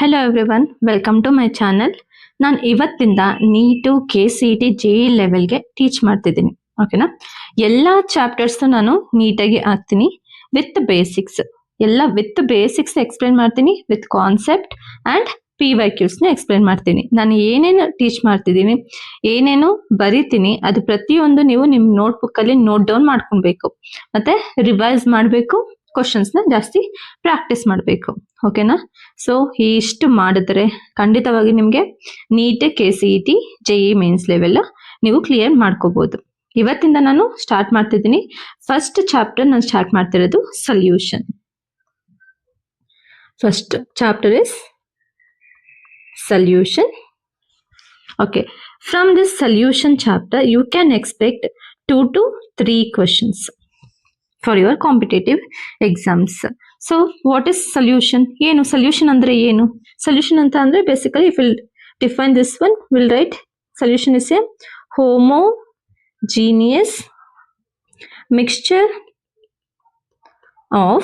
Hello everyone, welcome to my channel. ನಾನು ಇವತ್ತಿಂದ NEET KCET JEE ಲೆವೆಲ್ಗೆ ಟೀಚ್ ಮಾಡ್ತಿದ್ದೀನಿ. ಓಕೆನಾ? ಎಲ್ಲ ಚಾಪ್ಟರ್ಸ್ ನಾನು ನೀಟಾಗಿ ಹಾಕ್ತೀನಿ ವಿತ್ ಬೇಸಿಕ್ಸ್. ಎಲ್ಲ ವಿತ್ ಬೇಸಿಕ್ಸ್ ಎಕ್ಸ್ಪ್ಲೇನ್ ಮಾಡ್ತೀನಿ, ವಿತ್ ಕಾನ್ಸೆಪ್ಟ್ ಆ್ಯಂಡ್ PYQಸ್ನ ಎಕ್ಸ್ಪ್ಲೇನ್ ಮಾಡ್ತೀನಿ. ನಾನು ಏನೇನು ಟೀಚ್ ಮಾಡ್ತಿದ್ದೀನಿ, ಏನೇನು ಬರಿತೀನಿ, ಅದು ಪ್ರತಿಯೊಂದು ನೀವು ನಿಮ್ಮ ನೋಟ್ಬುಕ್ಕಲ್ಲಿ ನೋಟ್ ಡೌನ್ ಮಾಡ್ಕೊಳ್ಬೇಕು. ಮತ್ತೆ ರಿವೈಸ್ ಮಾಡಬೇಕು, ಕ್ವಶನ್ಸ್ನ ಜಾಸ್ತಿ ಪ್ರಾಕ್ಟೀಸ್ ಮಾಡಬೇಕು. ಓಕೆನಾ? ಸೊ ಇಷ್ಟು ಮಾಡಿದ್ರೆ ಖಂಡಿತವಾಗಿ ನಿಮಗೆ NEET KCET JEE mains level ನೀವು ಕ್ಲಿಯರ್ ಮಾಡ್ಕೋಬಹುದು. ಇವತ್ತಿಂದ ನಾನು ಸ್ಟಾರ್ಟ್ ಮಾಡ್ತಿದ್ದೀನಿ. ಫಸ್ಟ್ ಚಾಪ್ಟರ್ ನಾನು ಸ್ಟಾರ್ಟ್ ಮಾಡ್ತಿರೋದು solution. First chapter is solution. Okay, from this solution chapter you can expect 2 to 3 questions for your competitive exams. So what is solution? ಏನು solution ಅಂದ್ರೆ ಏನು? Solution ಅಂತ ಅಂದ್ರೆ basically if we'll define this one, we'll write solution is a homogeneous mixture of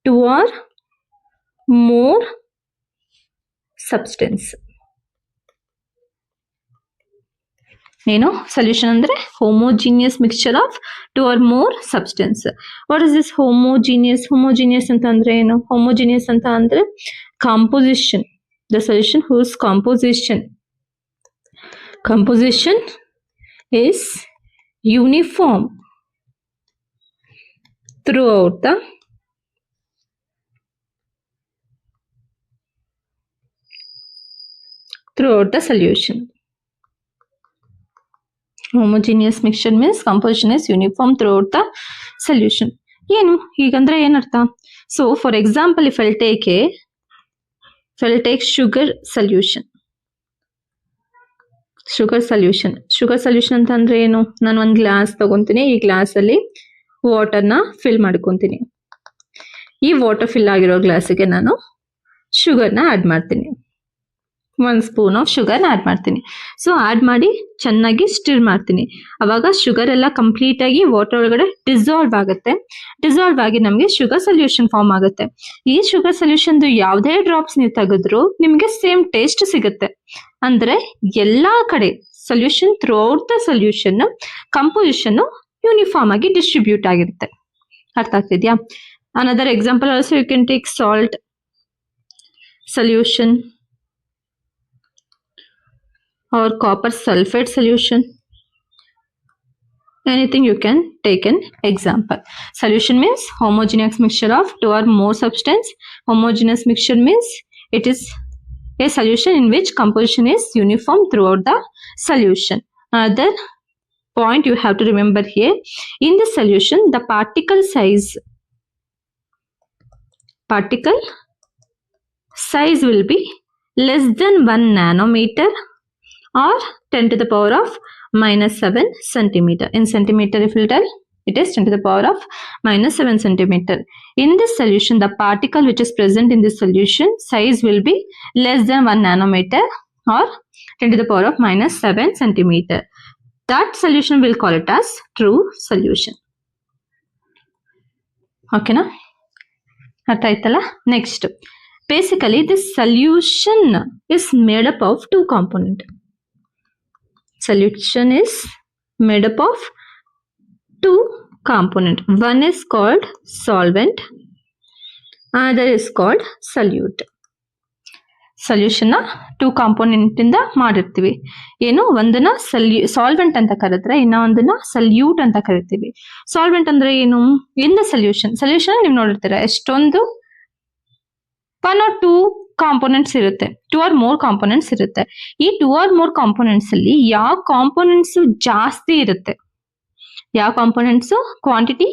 2 or more substance. ಏನು solution ಅಂದ್ರೆ homogeneous mixture of 2 or more substance. What is this homogeneous? Homogeneous ಅಂತ ಅಂದ್ರೆ ಏನು? Homogeneous ಅಂತ ಅಂದ್ರೆ composition. The solution whose composition is uniform throughout the solution. Homogeneous mixture means composition is uniform throughout the solution. ಏನು ಹೀಗಂದ್ರೆ ಏನರ್ಥ? So for example if I'll take sugar solution. Sugar solution ಅಂತ ಅಂದ್ರೆ ಏನು? ನಾನು ಒಂದು ಗ್ಲಾಸ್ ತಗೊಂತೀನಿ, ಈ ಗ್ಲಾಸ್ ಅಲ್ಲಿ ವಾಟರ್ನ fill ಮಾಡ್ಕೊಂತೀನಿ. ಈ ವಾಟರ್ ಫಿಲ್ ಆಗಿರೋ ಗ್ಲಾಸಿಗೆ ನಾನು ಶುಗರ್ನ ಆಡ್ ಮಾಡ್ತೀನಿ. 1 ಸ್ಪೂನ್ ಆಫ್ ಶುಗರ್ನ ಆಡ್ ಮಾಡ್ತೀನಿ. ಸೊ ಆಡ್ ಮಾಡಿ ಚೆನ್ನಾಗಿ ಸ್ಟಿರ್ ಮಾಡ್ತೀನಿ. ಅವಾಗ ಶುಗರ್ ಎಲ್ಲ ಕಂಪ್ಲೀಟ್ ಆಗಿ ವಾಟರ್ ಒಳಗಡೆ ಡಿಸಾಲ್ವ್ ಆಗುತ್ತೆ. ಡಿಸಾಲ್ವ್ ಆಗಿ ನಮಗೆ ಶುಗರ್ ಸೊಲ್ಯೂಷನ್ ಫಾರ್ಮ್ ಆಗುತ್ತೆ. ಈ ಶುಗರ್ ಸೊಲ್ಯೂಷನ್ ಯಾವುದೇ ಡ್ರಾಪ್ಸ್ ನೀವು ತೆಗೆದ್ರು ನಿಮಗೆ ಸೇಮ್ ಟೇಸ್ಟ್ ಸಿಗುತ್ತೆ. ಅಂದ್ರೆ ಎಲ್ಲಾ ಕಡೆ solution throughout the solution composition uniform ಆಗಿ ಡಿಸ್ಟ್ರಿಬ್ಯೂಟ್ ಆಗಿರುತ್ತೆ. ಅರ್ಥ ಆಗ್ತಿದ್ಯಾ? Another example also you can take salt solution or copper sulfate solution. Anything you can take an example. Solution means homogeneous mixture of 2 or more substance. Homogeneous mixture means it is a solution in which composition is uniform throughout the solution. Another point you have to remember here, in the solution the particle size will be less than 1 nanometer or 10 to the power of minus 7 centimeter. In centimeter if you tell, it is 10 to the power of minus 7 centimeter. In this solution the particle which is present in this solution size will be less than 1 nanometer or 10 to the power of minus 7 centimeter. That solution we'll call it as true solution. Okay na? ಅರ್ಥ ಆಯ್ತಲ್ಲ? Next, basically this solution is made up of 2 components. Solution is made up of 2 components. One is called solvent, another is called solute. Solution 2 component ಇಂದ ಮಾಡಿರ್ತೀವಿ. ಏನು, ಒಂದನ್ನ solvent ಅಂತ ಕರೆದ್ರೆ ಇನ್ನೊಂದನ್ನ salute ಅಂತ ಕರಿತೀವಿ. ಸಾಲ್ವೆಂಟ್ ಅಂದ್ರೆ ಏನು? ಇನ್ ದ ಸೊಲ್ಯೂಷನ್ ನೀವು ನೋಡಿರ್ತೀರ ಎಷ್ಟೊಂದು 1 or 2 ಕಾಂಪೋನೆಂಟ್ಸ್ ಇರುತ್ತೆ, 2 or more ಕಾಂಪೋನೆಂಟ್ಸ್ ಇರುತ್ತೆ. ಈ 2 or more ಕಾಂಪೋನೆಂಟ್ಸ್ ಅಲ್ಲಿ ಯಾವ ಕಾಂಪೋನೆಂಟ್ಸ್ ಜಾಸ್ತಿ ಇರುತ್ತೆ, ಯಾವ ಕಾಂಪೋನೆಂಟ್ಸ್ ಕ್ವಾಂಟಿಟಿ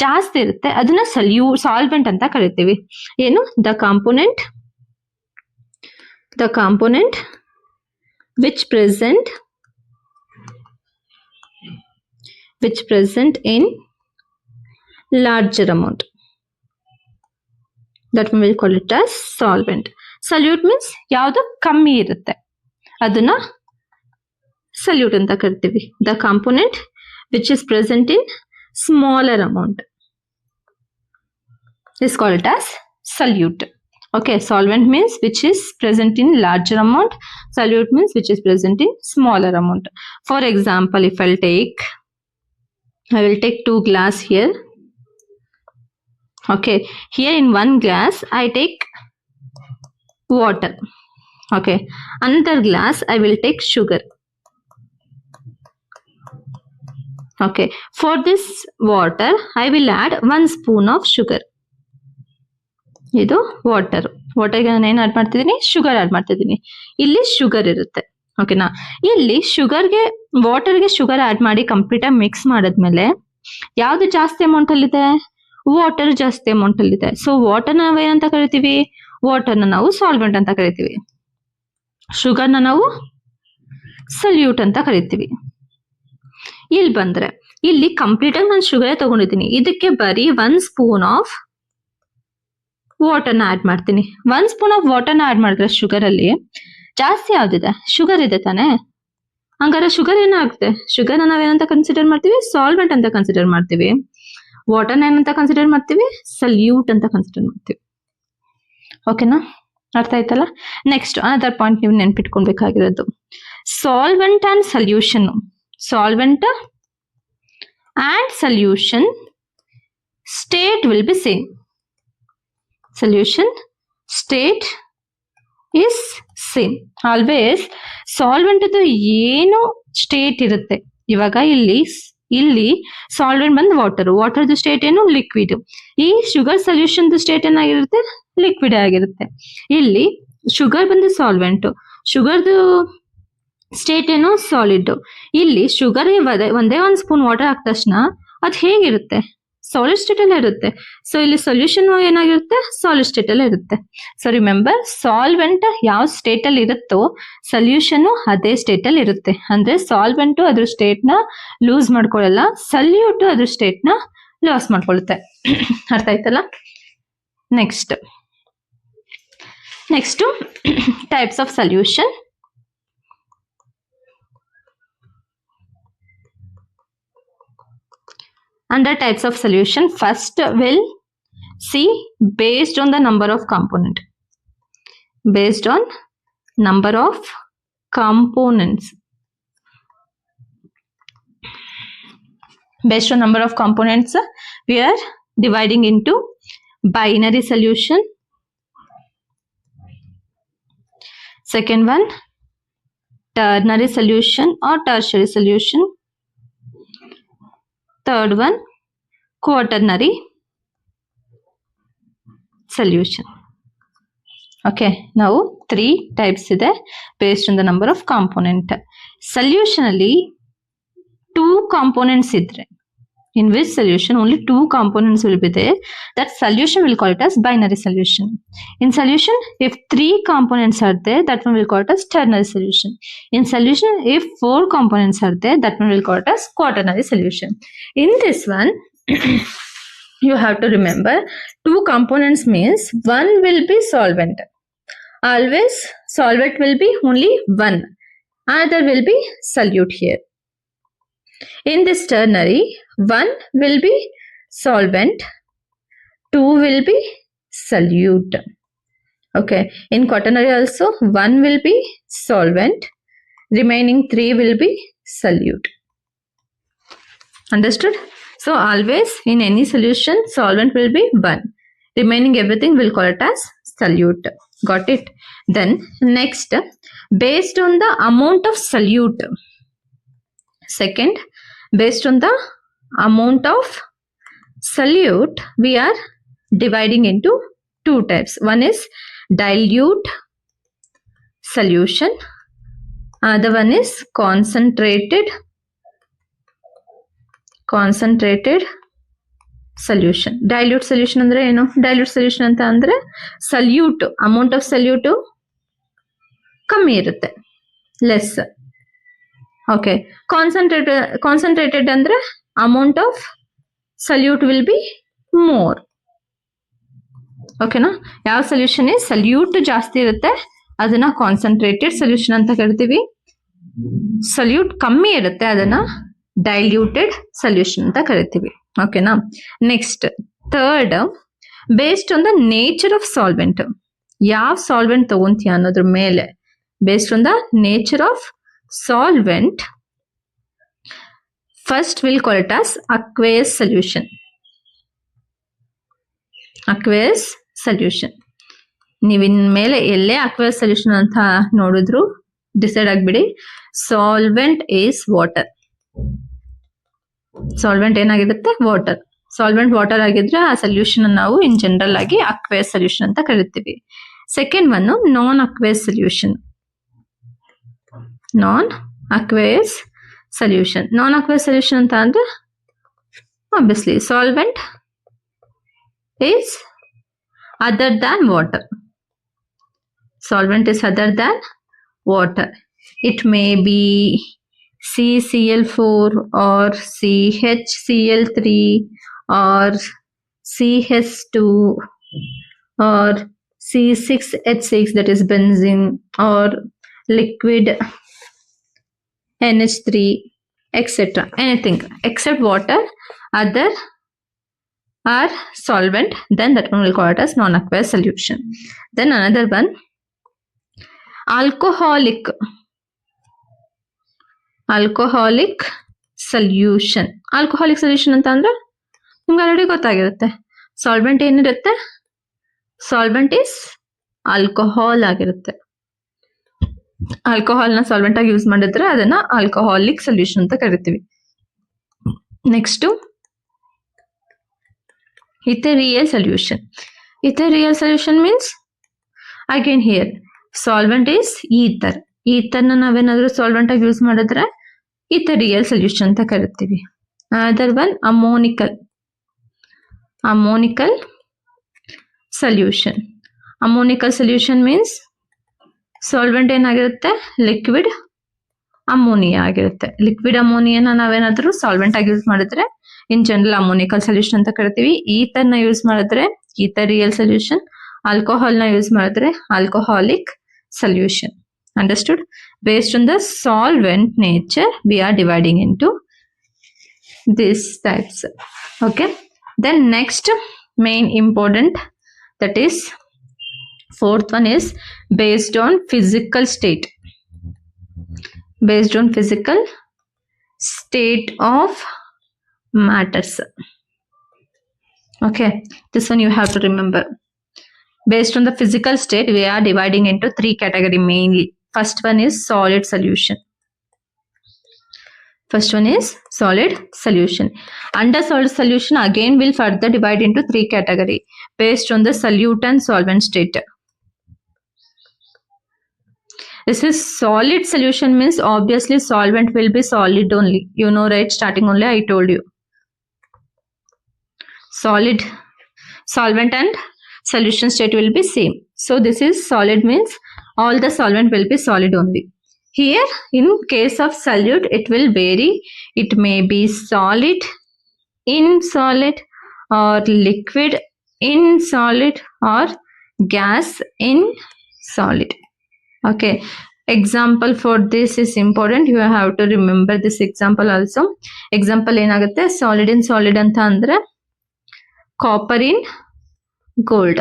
ಜಾಸ್ತಿ ಇರುತ್ತೆ ಅದನ್ನ ಸಾಲ್ವೆಂಟ್ ಅಂತ ಕರಿತೀವಿ. ಏನು, the component which present in larger amount, that we will call it as solvent. Solute means ಯಾವುದು ಕಮ್ಮಿ ಇರುತ್ತೆ ಅದನ್ನ solute ಅಂತ ಕರಿತೀವಿ. The component which is present in smaller amount is called as solute. Okay, solvent means which is present in larger amount. Solute means which is present in smaller amount. For example, if I will take 2 glass here. Okay, here in 1 glass I take water. Okay, another glass I will take sugar. Okay, for this water I will add 1 spoon of sugar. ಇದು water. ವಾಟರ್ಗೆ ನಾನು ಏನು add ಮಾಡ್ತಿದ್ದೀನಿ? Sugar add ಮಾಡ್ತಿದ್ದೀನಿ. ಇಲ್ಲಿ sugar ಇರುತ್ತೆ. ಓಕೆನಾ? ಇಲ್ಲಿ ಶುಗರ್ಗೆ ವಾಟರ್ಗೆ sugar add ಮಾಡಿ ಕಂಪ್ಲೀಟ್ ಆಗಿ ಮಿಕ್ಸ್ ಮಾಡಿದ್ಮೇಲೆ ಯಾವ್ದು ಜಾಸ್ತಿ ಅಮೌಂಟ್ ಅಲ್ಲಿದೆ? ವಾಟರ್ ಜಾಸ್ತಿ ಅಮೌಂಟ್ ಅಲ್ಲಿದೆ. ಸೊ ವಾಟರ್ ನಾವು ಏನಂತ ಕರಿತೀವಿ? ವಾಟರ್ನ ನಾವು ಸಾಲ್ವೆಂಟ್ ಅಂತ ಕರಿತೀವಿ. ಶುಗರ್ನ ನಾವು ಸಲ್ಯೂಟ್ ಅಂತ ಕರಿತೀವಿ. ಇಲ್ಲಿ ಬಂದ್ರೆ ಇಲ್ಲಿ ಕಂಪ್ಲೀಟ್ ಆಗಿ ನಾನು ಶುಗರ್ ತಗೊಂಡಿದ್ದೀನಿ. ಇದಕ್ಕೆ ಬರೀ 1 ಸ್ಪೂನ್ ಆಫ್ ವಾಟರ್ನ ಆಡ್ ಮಾಡ್ತೀನಿ. 1 ಸ್ಪೂನ್ ಆಫ್ ವಾಟರ್ನ ಆಡ್ ಮಾಡಿದ್ರೆ ಶುಗರ್ ಅಲ್ಲಿ ಜಾಸ್ತಿ ಯಾವ್ದಿದೆ? ಶುಗರ್ ಇದೆ ತಾನೆ. ಹಂಗಾರೆ ಶುಗರ್ ಏನಾಗುತ್ತೆ? ಶುಗರ್ನ ನಾವೇನಂತ ಕನ್ಸಿಡರ್ ಮಾಡ್ತೀವಿ? ಸಾಲ್ವೆಂಟ್ ಅಂತ ಕನ್ಸಿಡರ್ ಮಾಡ್ತೀವಿ. ವಾಟರ್ನ ಏನಂತ ಕನ್ಸಿಡರ್ ಮಾಡ್ತೀವಿ? ಸಲ್ಯೂಟ್ ಅಂತ ಕನ್ಸಿಡರ್ ಮಾಡ್ತೀವಿ. ಓಕೆನಾ? ಅರ್ಥ ಆಯ್ತಲ್ಲ? ನೆಕ್ಸ್ಟ್ ಅನದರ್ ಪಾಯಿಂಟ್ ನೀವು ನೆನ್ಪಿಟ್ಕೊಳ್ಬೇಕಾಗಿರೋದು solvent and solution. Solvent and solution state will be same. Solution state is same. Always solvent ಇದು ಏನು ಸ್ಟೇಟ್ ಇರುತ್ತೆ. ಇವಾಗ ಇಲ್ಲಿ ಸಾಲ್ವೆಂಟ್ ಬಂದು ವಾಟರ್. ವಾಟರ್ದು ಸ್ಟೇಟ್ ಏನು? ಲಿಕ್ವಿಡ್. ಈ ಶುಗರ್ ಸೊಲ್ಯೂಷನ್ ಸ್ಟೇಟ್ ಏನಾಗಿರುತ್ತೆ? ಲಿಕ್ವಿಡ್ ಆಗಿರುತ್ತೆ. ಇಲ್ಲಿ ಶುಗರ್ ಬಂದು ಸಾಲ್ವೆಂಟ್. ಶುಗರ್ದು ಸ್ಟೇಟ್ ಏನು? ಸಾಲಿಡ್. ಇಲ್ಲಿ ಶುಗರ್ ಒಂದೇ 1 ಸ್ಪೂನ್ ವಾಟರ್ ಹಾಕಿದ ತಕ್ಷಣ ಅದು ಹೇಗಿರುತ್ತೆ? ಸಾಲಿಡ್ ಸ್ಟೇಟ್ ಅಲ್ಲೇ ಇರುತ್ತೆ. ಸೊ ಇಲ್ಲಿ ಸೊಲ್ಯೂಷನ್ ಏನಾಗಿರುತ್ತೆ? ಸಾಲಿಡ್ ಸ್ಟೇಟ್ ಅಲ್ಲೇ ಇರುತ್ತೆ. ಸೊ ರಿಮೆಂಬರ್, ಸಾಲ್ವೆಂಟ್ ಯಾವ ಸ್ಟೇಟ್ ಅಲ್ಲಿ ಇರುತ್ತೋ ಸೊಲ್ಯೂಷನ್ ಅದೇ ಸ್ಟೇಟ್ ಅಲ್ಲಿ ಇರುತ್ತೆ. ಅಂದ್ರೆ ಸಾಲ್ವೆಂಟ್ ಅದ್ರ ಸ್ಟೇಟ್ ನ ಲೂಸ್ ಮಾಡ್ಕೊಳ್ಳಲ್ಲ, ಸಲ್ಯೂಟ್ ಅದ್ರ ಸ್ಟೇಟ್ ನ ಲಾಸ್ ಮಾಡ್ಕೊಳ್ಳುತ್ತೆ. ಅರ್ಥ ಆಯ್ತಲ್ಲ? Next types of solution. Under types of solution, first we'll see based on the number of component. Based on number of components. Based on number of components, we are dividing into binary solution. Second one, ternary solution or tertiary solution. Third one, quaternary solution. Okay, now 3 types ಇದೆ based on the number of component. Solution ಅಲ್ಲಿ 2 components ಇದ್ರೆ, in which solution only 2 components will be there, that solution will call it as binary solution. In solution, if 3 components are there, that one will call it as ternary solution. In solution, if 4 components are there, that one will call it as quaternary solution. In this one, you have to remember 2 components means one will be solvent. Always solvent will be only one. Another will be solute here. In this ternary, 1 will be solvent, 2 will be solute. Okay, in quaternary also 1 will be solvent, remaining 3 will be solute. Understood? So always in any solution solvent will be 1, remaining everything will call it as solute. Got it? Then next, based on the amount of solute. Second, based on the amount of solute, we are dividing into 2 types. One is dilute solution, other one is concentrated solution. Dilute solution ಅಂದ್ರೆ ಏನು? Dilute solution ಅಂತ ಅಂದ್ರೆ solute, amount of solute ಕಮ್ಮಿ ಇರುತ್ತೆ, less. Okay, concentrated ಅಂದ್ರೆ amount of solute will be more. ಓಕೆನಾ? ಯಾವ solution salute ಜಾಸ್ತಿ ಇರುತ್ತೆ ಅದನ್ನ ಕಾನ್ಸಂಟ್ರೇಟೆಡ್ ಸೊಲ್ಯೂಷನ್ ಅಂತ ಕರಿತೀವಿ. ಸಲ್ಯೂಟ್ ಕಮ್ಮಿ ಇರುತ್ತೆ ಅದನ್ನ ಡೈಲ್ಯೂಟೆಡ್ ಸೊಲ್ಯೂಷನ್ ಅಂತ ಕರಿತೀವಿ. ಓಕೆನಾ? Next third, based on the nature of solvent. ಯಾವ ಸಾಲ್ವೆಂಟ್ ತಗೊಂತೀಯ ಅನ್ನೋದ್ರ ಮೇಲೆ, based on the nature of solvent, first will call it as aqueous solution. aqueous solution. ನೀವು ಇನ್ಮೇಲೆ ಎಲ್ಲೇ aqueous solution ಅಂತ ನೋಡಿದ್ರು ಡಿಸೈಡ್ ಆಗ್ಬಿಡಿ, ಸಾಲ್ವೆಂಟ್ ಈಸ್ ವಾಟರ್. ಸಾಲ್ವೆಂಟ್ ಏನಾಗಿರುತ್ತೆ? ವಾಟರ್. ಸಾಲ್ವೆಂಟ್ ವಾಟರ್ ಆಗಿದ್ರೆ ಆ ಸೊಲ್ಯೂಷನ್ ನಾವು ಇನ್ ಜನರಲ್ ಆಗಿ aqueous ಸೊಲ್ಯೂಷನ್ ಅಂತ ಕರಿತೀವಿ. Second one non aqueous solution. Non aqueous solution. Non aqueous solution ಅಂತ ಅಂದ್ರೆ obviously solvent is other than water. Solvent is other than water. It may be CCl4 or CHCl3 or CH2 or C6H6, that is benzene, or liquid NH3, etc. Anything except water, other are solvent, then that one will call it as non-aqueous solution. Then another one, alcoholic solution. Alcoholic solution ಅಂತ ಅಂದ್ರೆ ನಿಮ್ಗೆ already ಗೊತ್ತಾಗಿರುತ್ತೆ. Solvent ಏನಿರುತ್ತೆ? Solvent is alcohol ಆಗಿರುತ್ತೆ. ಆಲ್ಕೋಹಾಲ್ನ solvent ಆಗಿ use ಮಾಡಿದ್ರೆ ಅದನ್ನ alcoholic solution ಅಂತ ಕರಿತೀವಿ. Next ethereal solution. Ethereal solution means again here solvent is ether. Ether na ನಾವೇನಾದ್ರೂ ಸಾಲ್ವೆಂಟ್ ಆಗಿ ಯೂಸ್ ಮಾಡಿದ್ರೆ ethereal solution ಅಂತ ಕರಿತೀವಿ. Another one ammonical solution. Ammonical solution means solvent ಏನಾಗಿರುತ್ತೆ? ಲಿಕ್ವಿಡ್ ಅಮೋನಿಯಾ ಆಗಿರುತ್ತೆ. ಲಿಕ್ವಿಡ್ ಅಮೋನಿಯಾನ ನಾವೇನಾದ್ರೂ ಸಾಲ್ವೆಂಟ್ ಆಗಿ ಯೂಸ್ ಮಾಡಿದ್ರೆ ಇನ್ ಜನರಲ್ ಅಮೋನಿಕಲ್ ಸೊಲ್ಯೂಷನ್ ಅಂತ ಕರಿತೀವಿ. ಈಥರ್ ನ ಯೂಸ್ ಮಾಡಿದ್ರೆ ಈಥರಿಯಲ್ ಸೊಲ್ಯೂಷನ್. ಆಲ್ಕೋಹಾಲ್ ನ ಯೂಸ್ ಮಾಡಿದ್ರೆ alcoholic solution. Understood? Based on the solvent nature we are dividing into this types. Okay, then next main important, that is fourth one is based on physical state. Based on physical state of matters. Okay, this one you have to remember. Based on the physical state, we are dividing into three categories mainly. First one is solid solution. First one is solid solution. Under solid solution, again we'll further divide into three categories based on the solute and solvent state. This is solid solution means obviously solvent will be solid only. You know, right? Starting only I told you. Solid, solvent and solution state will be same. So this is solid means all the solvent will be solid only. Here in case of solute it will vary. It may be solid in solid or liquid in solid or gas in solid. Okay, example for this is important. You have to remember this example also. Example ಏನಾಗುತ್ತೆ? solid in solid ಅಂತ ಅಂದ್ರೆ copper in gold.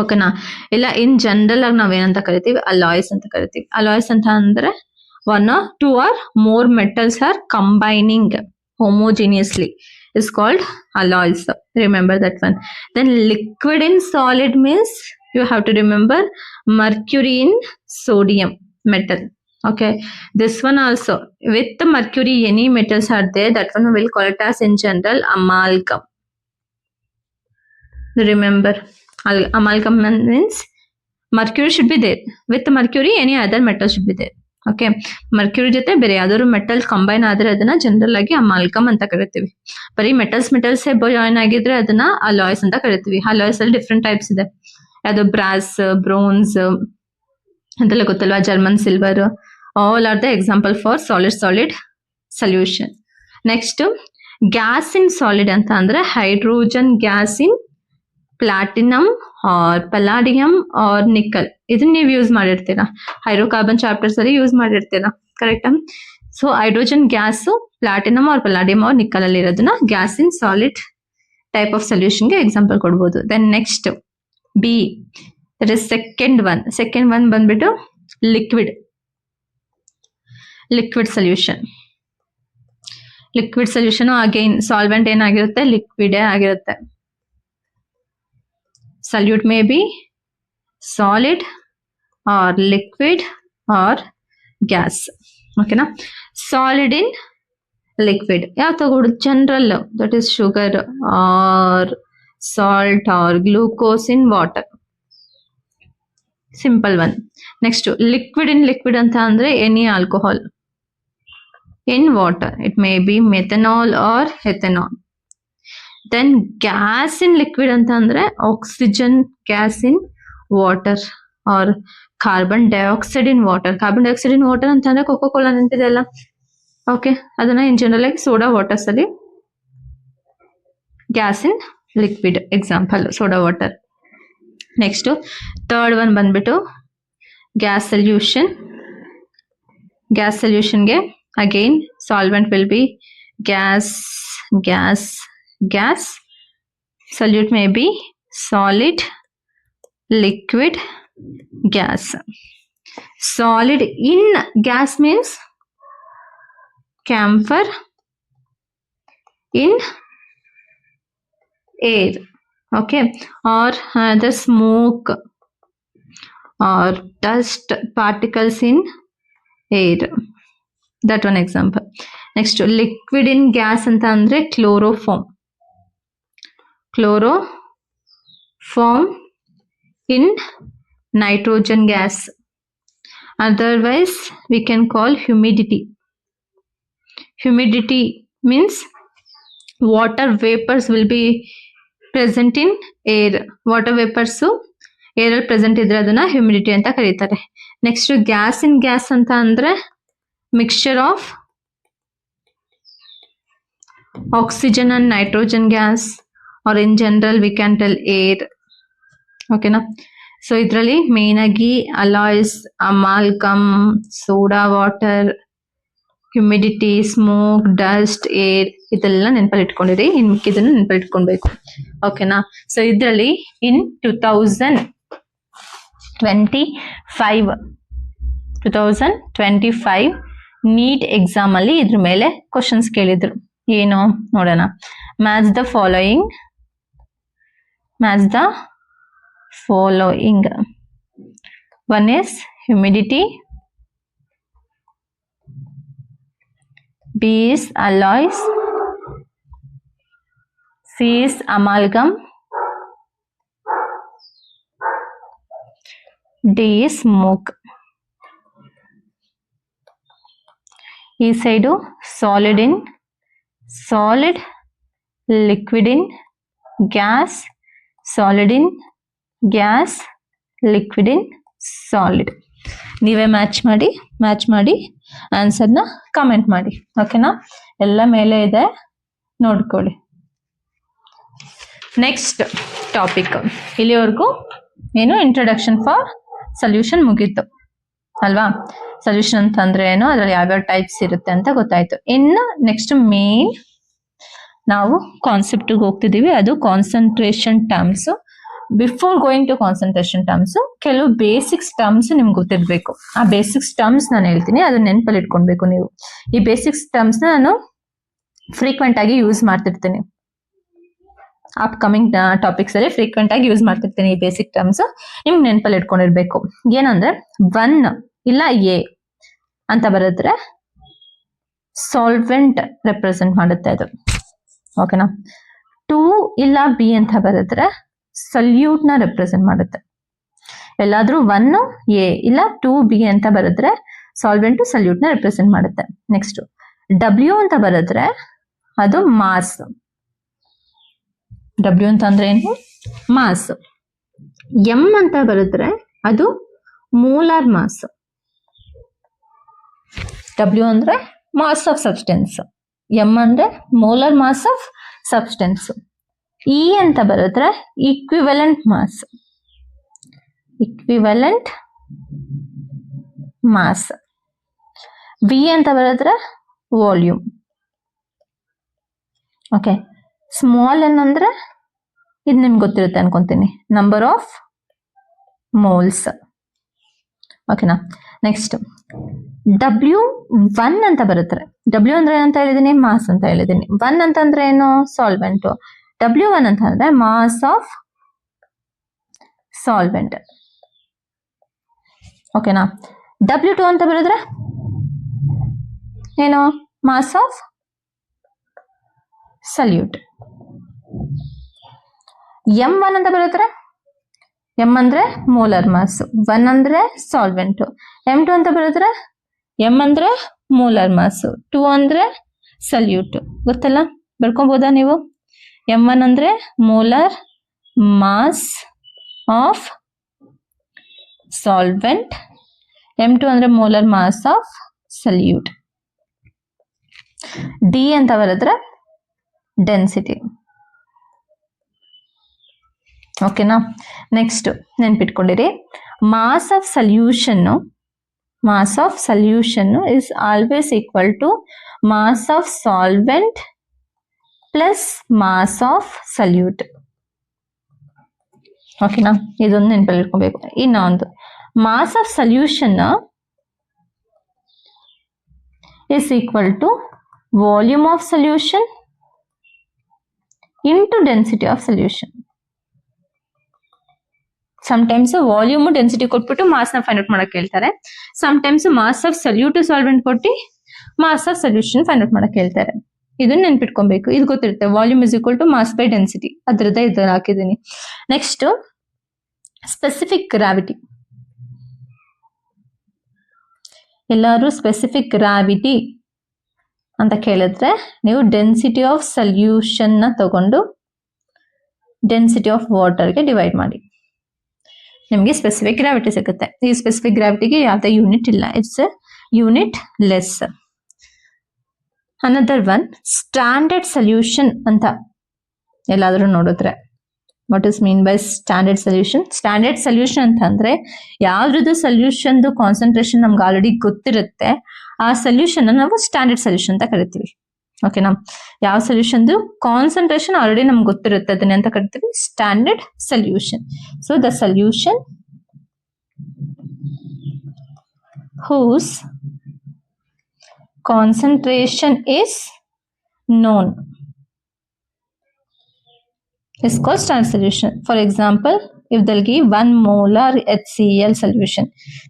ಓಕೆನಾ? ಇಲ್ಲ ಇನ್ general ಆಗಿ ನಾವೇನಂತ ಕರಿತೀವಿ? Alloys ಅಂತ ಕರಿತೀವಿ. ಅಲಾಯ್ಸ್ ಅಂತ ಅಂದ್ರೆ one or two or more metals are combining homogeneously is called alloys. Remember that one. Then liquid in solid means you have to remember mercury in sodium metal. Okay, this one also with the mercury any metals are there, that one we will call it as in general amalgam. Remember, amalgam means mercury should be there, with the mercury any other metal should be there. Okay, mercury ಜೊತೆ ಬೇರೆ ಯಾವ್ದಾದ್ರು metal combine ಆದ್ರೆ ಅದನ್ನ general ಆಗಿ amalgam ಅಂತ ಕರಿತೀವಿ. ಬರೀ metals join ಆಗಿದ್ರೆ ಅದನ್ನ ಅಲಾಯ್ಸ್ ಅಂತ ಕರಿತೀವಿ. ಅಲಾಯ್ಸ್ ಅಲ್ಲಿ ಡಿಫ್ರೆಂಟ್ ಟೈಪ್ಸ್ ಇದೆ. ಅದು ಬ್ರಾಸ್, ಬ್ರೋನ್ಸ್ ಅಂತೆಲ್ಲ ಗೊತ್ತಲ್ವಾ, German silver, all are the example for solid solution. Next gas in solid ಅಂತ ಅಂದ್ರೆ hydrogen gas in platinum or palladium or nickel. ಇದನ್ನ ನೀವು ಯೂಸ್ ಮಾಡಿರ್ತೀರಾ, ಹೈಡ್ರೋಕಾರ್ಬನ್ ಚಾಪ್ಟರ್ಸ್ ಅಲ್ಲಿ ಯೂಸ್ ಮಾಡಿರ್ತೀರಾ, ಕರೆಕ್ಟಾ? So hydrogen gas platinum or palladium or nickel ಅಲ್ಲಿ ಇರೋದನ್ನ gas in solid type of ಸೊಲ್ಯೂಷನ್ಗೆ ಎಕ್ಸಾಂಪಲ್ ಕೊಡ್ಬೋದು. Then next B that is second one ಬಂದ್ಬಿಟ್ಟು ಲಿಕ್ವಿಡ್ ಸೊಲ್ಯೂಷನ್ ಅಗೈನ್ ಸಾಲ್ವೆಂಟ್ ಏನಾಗಿರುತ್ತೆ, ಲಿಕ್ವಿಡೇ ಆಗಿರುತ್ತೆ. Salute may be solid or liquid or gas. ಓಕೆನಾ, solid in liquid ಯಾವ ತಗೊಳ್ಳೋದು, general, that is sugar or salt or glucose in water, simple one. Next liquid in liquid ಅಂತ ಅಂದ್ರೆ any alcohol in water, it may be methanol or ethanol. Then gas in liquid anta andre oxygen gas in water or carbon dioxide in water. Carbon dioxide in water anta andre coca cola nantidella. Okay, adana in general like soda waters alli gas in liquid, example soda water. Next third one ಬಂದ್ಬಿಟ್ಟು gas solution ge again solvent will be gas. Solute may be solid, liquid, gas. Solid in gas means camphor in air, okay, or the smoke or dust particles in air. That one example. Next liquid in gas anta andre chloroform in nitrogen gas, otherwise we can call humidity means water vapors will be present in air. Water vapors air ಅಲ್ಲಿ present ಇದ್ರೆ ಅದನ್ನ humidity ಅಂತ ಕರೀತಾರೆ. Next gas in gas ಅಂತ ಅಂದ್ರೆ mixture of oxygen and nitrogen gas, or in general we can tell air. Okay na, so idralli main agi alloys, amalgam, soda water, humidity, smoke, dust, air idella ನೆನಪಲ್ಲಿ ಇಟ್ಕೊಂಡಿರಿ. ಇನ್ನು ಮಿಕ್ಕಿದನ್ನು ನೆನಪಲ್ಲಿ ಇಟ್ಕೊಳ್ಬೇಕು. ಓಕೆನಾ, so ಇದ್ರಲ್ಲಿ ಇನ್ 2025 NEET exam ಅಲ್ಲಿ ಇದ್ರ ಮೇಲೆ questions ಕೇಳಿದ್ರು. ಏನು ನೋಡೋಣ. Match the following. One is humidity, B is alloys, C is amalgam, D is smoke. ಈ side solid, liquid in gas, solid in gas, liquid in solid. ನೀವೇ ಮ್ಯಾಚ್ ಮಾಡಿ ಆನ್ಸರ್ನ ಕಮೆಂಟ್ ಮಾಡಿ. ಓಕೆನಾ, ಎಲ್ಲ ಮೇಲೆ ಇದೆ ನೋಡ್ಕೊಳ್ಳಿ. Next topic. ಇಲ್ಲಿವರೆಗೂ ಏನು ಇಂಟ್ರೊಡಕ್ಷನ್ ಫಾರ್ ಸೊಲ್ಯೂಷನ್ ಮುಗೀತು ಅಲ್ವಾ. ಸೊಲ್ಯೂಷನ್ ಅಂತಂದ್ರೆ ಏನು, ಅದ್ರಲ್ಲಿ ಯಾವ್ಯಾವ ಟೈಪ್ಸ್ ಇರುತ್ತೆ ಅಂತ ಗೊತ್ತಾಯ್ತು. ಇನ್ನು ನೆಕ್ಸ್ಟ್ ಮೇನ್ ನಾವು ಕಾನ್ಸೆಪ್ಟ್ ಹೋಗ್ತಿದೀವಿ, ಅದು concentration terms. Before going to concentration terms ಕೆಲವು ಬೇಸಿಕ್ಸ್ ಟರ್ಮ್ಸ್ ನಿಮ್ಗೆ ಗೊತ್ತಿರ್ಬೇಕು. ಆ ಬೇಸಿಕ್ಸ್ ಟರ್ಮ್ಸ್ ನಾನು ಹೇಳ್ತೀನಿ, ಅದನ್ನ ನೆನಪಲ್ಲಿ ಇಟ್ಕೊಳ್ಬೇಕು ನೀವು. ಈ ಬೇಸಿಕ್ಸ್ ಟರ್ಮ್ಸ್ ನಾನು ಫ್ರೀಕ್ವೆಂಟ್ ಆಗಿ ಯೂಸ್ ಮಾಡ್ತಿರ್ತೀನಿ. ಅಪ್ಕಮಿಂಗ್ ಟಾಪಿಕ್ಸ್ ಅಲ್ಲಿ ಫ್ರೀಕ್ವೆಂಟ್ ಆಗಿ ಯೂಸ್ ಮಾಡ್ತಿರ್ತೀನಿ. ಈ ಬೇಸಿಕ್ ಟರ್ಮ್ಸ್ ನಿಮ್ಗೆ ನೆನಪಲ್ಲಿ ಇಟ್ಕೊಂಡಿರ್ಬೇಕು. ಏನಂದ್ರೆ 1 ಇಲ್ಲ ಎ ಅಂತ ಬರೆದ್ರೆ ಸಾಲ್ವೆಂಟ್ ರೆಪ್ರೆಸೆಂಟ್ ಮಾಡುತ್ತೆ ಅದು. ಓಕೆನಾ. 2 ಇಲ್ಲ ಬಿ ಅಂತ ಬರೆದ್ರೆ ಸಲ್ಯೂಟ್ ನ ರೆಪ್ರೆಸೆಂಟ್ ಮಾಡುತ್ತೆ. ಎಲ್ಲಾದ್ರೂ 1 ಎ ಇಲ್ಲ 2 ಬಿ ಅಂತ ಬರೆದ್ರೆ ಸಾಲ್ವೆಂಟ್ ಸಲ್ಯೂಟ್ ನ ರೆಪ್ರೆಸೆಂಟ್ ಮಾಡುತ್ತೆ. ನೆಕ್ಸ್ಟ್ ಡಬ್ಲ್ಯೂ ಅಂತ ಬರೆದ್ರೆ ಅದು ಮಾಸ್. ಡಬ್ಲ್ಯೂ ಅಂತ ಅಂದ್ರೆ ಏನು, ಮಾಸ್. ಎಂ ಅಂತ ಬರೆದ್ರೆ ಅದು ಮೋಲಾರ್ ಮಾಸ್. ಡಬ್ಲ್ಯೂ ಅಂದ್ರೆ ಮಾಸ್ ಆಫ್ ಸಬ್ಸ್ಟೆನ್ಸ್, ಎಂ ಅಂದ್ರೆ molar mass of substance. E ಅಂತ ಬರೆದ್ರೆ ಈಕ್ವಿವೆಲೆಂಟ್ ಮಾಸ್. ವಿ ಅಂತ ಬರೆದ್ರೆ ವಾಲ್ಯೂಮ್. ಓಕೆ. ಸ್ಮಾಲ್ ಎನ್ ಅಂದ್ರೆ ಇದು ನಿಮ್ಗೆ ಗೊತ್ತಿರುತ್ತೆ ಅನ್ಕೊಂತೀನಿ, ನಂಬರ್ ಆಫ್ ಮೋಲ್ಸ್. ಓಕೆನಾ. ನೆಕ್ಸ್ಟ್ W1 ಅಂತ ಬರುತ್ತೆ. W ಅಂದ್ರೆ ಏನಂತ ಹೇಳಿದೀನಿ, ಮಾಸ್ ಅಂತ ಹೇಳಿದೀನಿ. 1 ಅಂತಂದ್ರೆ ಏನು, ಸಾಲ್ವೆಂಟ್. W1 ಅಂತಂದ್ರೆ ಮಾಸ್ ಆಫ್ ಸಾಲ್ವೆಂಟ್. ಓಕೆನಾ. W2 ಅಂತ ಬರೆದ್ರೆ ಏನು, ಮಾಸ್ ಆಫ್ ಸಲ್ಯೂಟ್. M1 ಅಂತ ಬರೆದ್ರೆ, M ಅಂದ್ರೆ ಮೋಲಾರ್ ಮಾಸ್, 1 ಅಂದ್ರೆ ಸಾಲ್ವೆಂಟ್. M2 ಅಂತ ಬರೆದ್ರೆ M ಅಂದ್ರೆ ಮೋಲಾರ್ ಮಾಸ್, 2 ಅಂದ್ರೆ ಸಲ್ಯೂಟ್. ಗೊತ್ತಲ್ಲ, ಬರ್ಕೊಬೋದಾ ನೀವು? M1 ಅಂದ್ರೆ molar mass of solvent, M2 ಅಂದ್ರೆ molar mass of solute. D ಅಂತ ಬರೆದ್ರೆ ಡೆನ್ಸಿಟಿ. ಓಕೆನಾ. ನೆಕ್ಸ್ಟ್ ನೆನ್ಪಿಟ್ಕೊಂಡಿರಿ, mass of solution is always equal to mass of solvent plus mass of solute. ಓಕೆನಾ, ಇದೊಂದು ನೆನಪಲ್ಲಿ ಇಟ್ಕೊಬೇಕು. ಇನ್ನೊಂದು, mass of solution is equal to volume of solution into density of solution. Sometimes volume density ಕೊಟ್ಬಿಟ್ಟು mass ನ find out ಮಾಡಕ್ ಹೇಳ್ತಾರೆ. Sometimes mass of solute solvent ಕೊಟ್ಟು mass of solution find out ಮಾಡಕ್ ಹೇಳ್ತಾರೆ. ಇದನ್ನ ನೆನ್ಪಿಟ್ಕೊಬೇಕು. ಇದು ಗೊತ್ತಿರುತ್ತೆ, volume is equal to mass by density. ಅದ್ರದ್ದೇ ಇದನ್ನ ಹಾಕಿದ್ದೀನಿ. Next specific gravity. ಎಲ್ಲಾರು ಸ್ಪೆಸಿಫಿಕ್ ಗ್ರಾವಿಟಿ ಅಂತ ಕೇಳಿದ್ರೆ ನೀವು ಡೆನ್ಸಿಟಿ ಆಫ್ ಸಲ್ಯೂಷನ್ ನ ತಗೊಂಡು ಡೆನ್ಸಿಟಿ ಆಫ್ ವಾಟರ್ಗೆ ಡಿವೈಡ್ ಮಾಡಿ, ನಿಮಗೆ ಸ್ಪೆಸಿಫಿಕ್ ಗ್ರಾವಿಟಿ ಸಿಗುತ್ತೆ. ಈ ಸ್ಪೆಸಿಫಿಕ್ ಗ್ರಾವಿಟಿಗೆ ಯಾವುದೇ ಯೂನಿಟ್ ಇಲ್ಲ, it's unit less. Another one standard solution ಅಂತ ಎಲ್ಲಾದ್ರೂ ನೋಡಿದ್ರೆ, what is mean by standard solution? Standard solution ಅಂತ ಅಂದ್ರೆ ಯಾವ್ದು ಸೊಲ್ಯೂಷನ್ ಕಾನ್ಸಂಟ್ರೇಷನ್ ನಮ್ಗೆ ಆಲ್ರೆಡಿ ಗೊತ್ತಿರುತ್ತೆ, ಆ ಸೊಲ್ಯೂಷನ್ ನಾವು ಸ್ಟ್ಯಾಂಡರ್ಡ್ ಸೊಲ್ಯೂಷನ್ ಅಂತ ಕರಿತೀವಿ. ಓಕೆನಾ. ಯಾವ ಸೊಲ್ಯೂಷನ್ ಕಾನ್ಸಂಟ್ರೇಷನ್ ಆಲ್ರೆಡಿ ನಮ್ಗೆ ಗೊತ್ತಿರುತ್ತೆ ಅದನ್ನ ಅಂತ ಕರಿತೀವಿ standard solution. So the solution whose concentration is known is called standard solution. For example, if they'll give 1 molar HCl solution,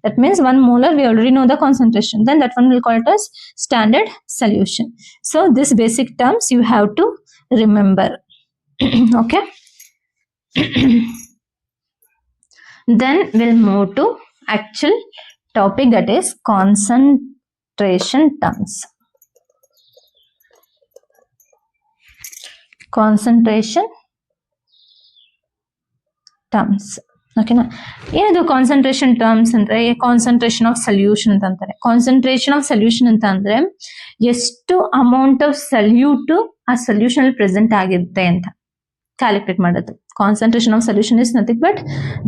that means 1 molar we already know the concentration, then that one will call it as standard solution. So this basic terms you have to remember. Okay. Then we'll move to actual topic, that is concentration terms. Concentration terms. ಓಕೆನಾ. ಏನದು concentration terms ಅಂದ್ರೆ, concentration of solution ಅಂತ ಅಂತಾರೆ. Concentration of solution ಅಂತ ಅಂದ್ರೆ ಎಷ್ಟು amount of salute ಆ solution ಅಲ್ಲಿ ಪ್ರೆಸೆಂಟ್ ಆಗಿರುತ್ತೆ ಅಂತ ಕ್ಯಾಲ್ಕುಲೇಟ್ ಮಾಡೋದು. Concentration of solution is nothing but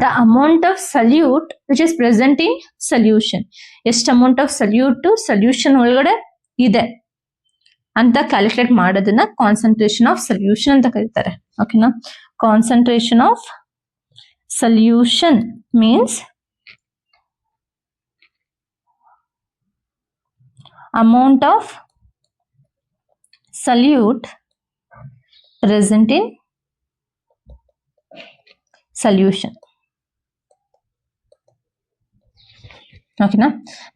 the amount of salute which is present in solution. ಎಷ್ಟು ಅಮೌಂಟ್ ಆಫ್ ಸಲ್ಯೂಟ್ ಸೊಲ್ಯೂಷನ್ ಒಳಗಡೆ ಇದೆ ಅಂತ ಕ್ಯಾಲ್ಕುಲೇಟ್ ಮಾಡೋದನ್ನ ಕಾನ್ಸಂಟ್ರೇಷನ್ ಆಫ್ ಸೊಲ್ಯೂಷನ್ ಅಂತ ಕರೀತಾರೆ. ಓಕೆನಾ. Concentration of solution means amount of solute present in solution. ಓಕೆನಾ.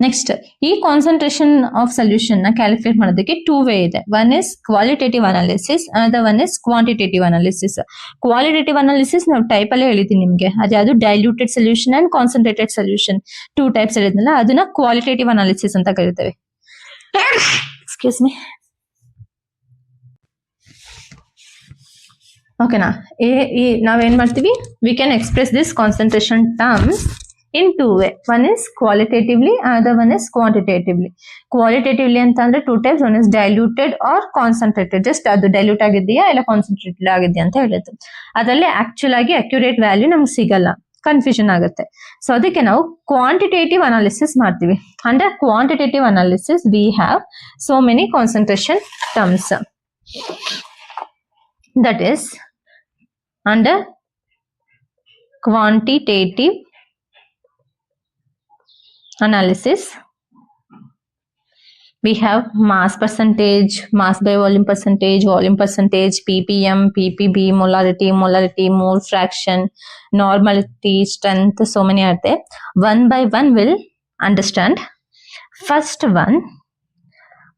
Next ಈ ಕಾನ್ಸಂಟ್ರೇಷನ್ ಆಫ್ ಸೊಲ್ಯೂಷನ್ ನ ಕ್ಯಾಲ್ಕುಲೇಟ್ ಮಾಡೋದಕ್ಕೆ 2 ವೇ ಇದೆ. One is qualitative analysis, other one is quantitative analysis. Qualitative analysis ನಾವು ಟೈಪ್ ಅಲ್ಲೇ ಹೇಳಿದ್ದೀನಿ ನಿಮ್ಗೆ, ಅದ್ಯಾವುದು diluted solution and concentrated solution 2 types ಹೇಳಿದ್ನಲ್ಲ, ಅದನ್ನ ಕ್ವಾಲಿಟೇಟಿವ್ ಅನಾಲಿಸಿಸ್ ಅಂತ ಕರಿತೇವೆ. Excuse me. ಓಕೆನಾ. ನಾವೇನ್ ಮಾಡ್ತೀವಿ, we can express this concentration terms in 2 way. One is qualitatively, another one is quantitatively. Qualitatively ಅಂತ ಅಂದ್ರೆ 2 types, one is diluted or concentrated. Just ಅದು ಡೈಲ್ಯೂಟ್ ಆಗಿದೆಯಾ ಇಲ್ಲ ಕಾನ್ಸಂಟ್ರೇಟೆಡ್ ಆಗಿದೆಯಾ ಅಂತ ಹೇಳುತ್ತೆ. ಅದರಲ್ಲಿ ಆಕ್ಚುಲ್ ಆಗಿ ಅಕ್ಯುರೇಟ್ ವ್ಯಾಲ್ಯೂ ನಮ್ಗೆ ಸಿಗಲ್ಲ, ಕನ್ಫ್ಯೂಷನ್ ಆಗುತ್ತೆ. ಸೊ ಅದಕ್ಕೆ ನಾವು ಕ್ವಾಂಟಿಟೇಟಿವ್ ಅನಾಲಿಸಿಸ್ ಮಾಡ್ತೀವಿ. Under quantitative analysis we have so many concentration terms. That is under quantitative analysis. We have mass percentage, mass by volume percentage, ppm, ppb, molarity, mole fraction, normality, strength, so many are there. One by one we'll understand. First one,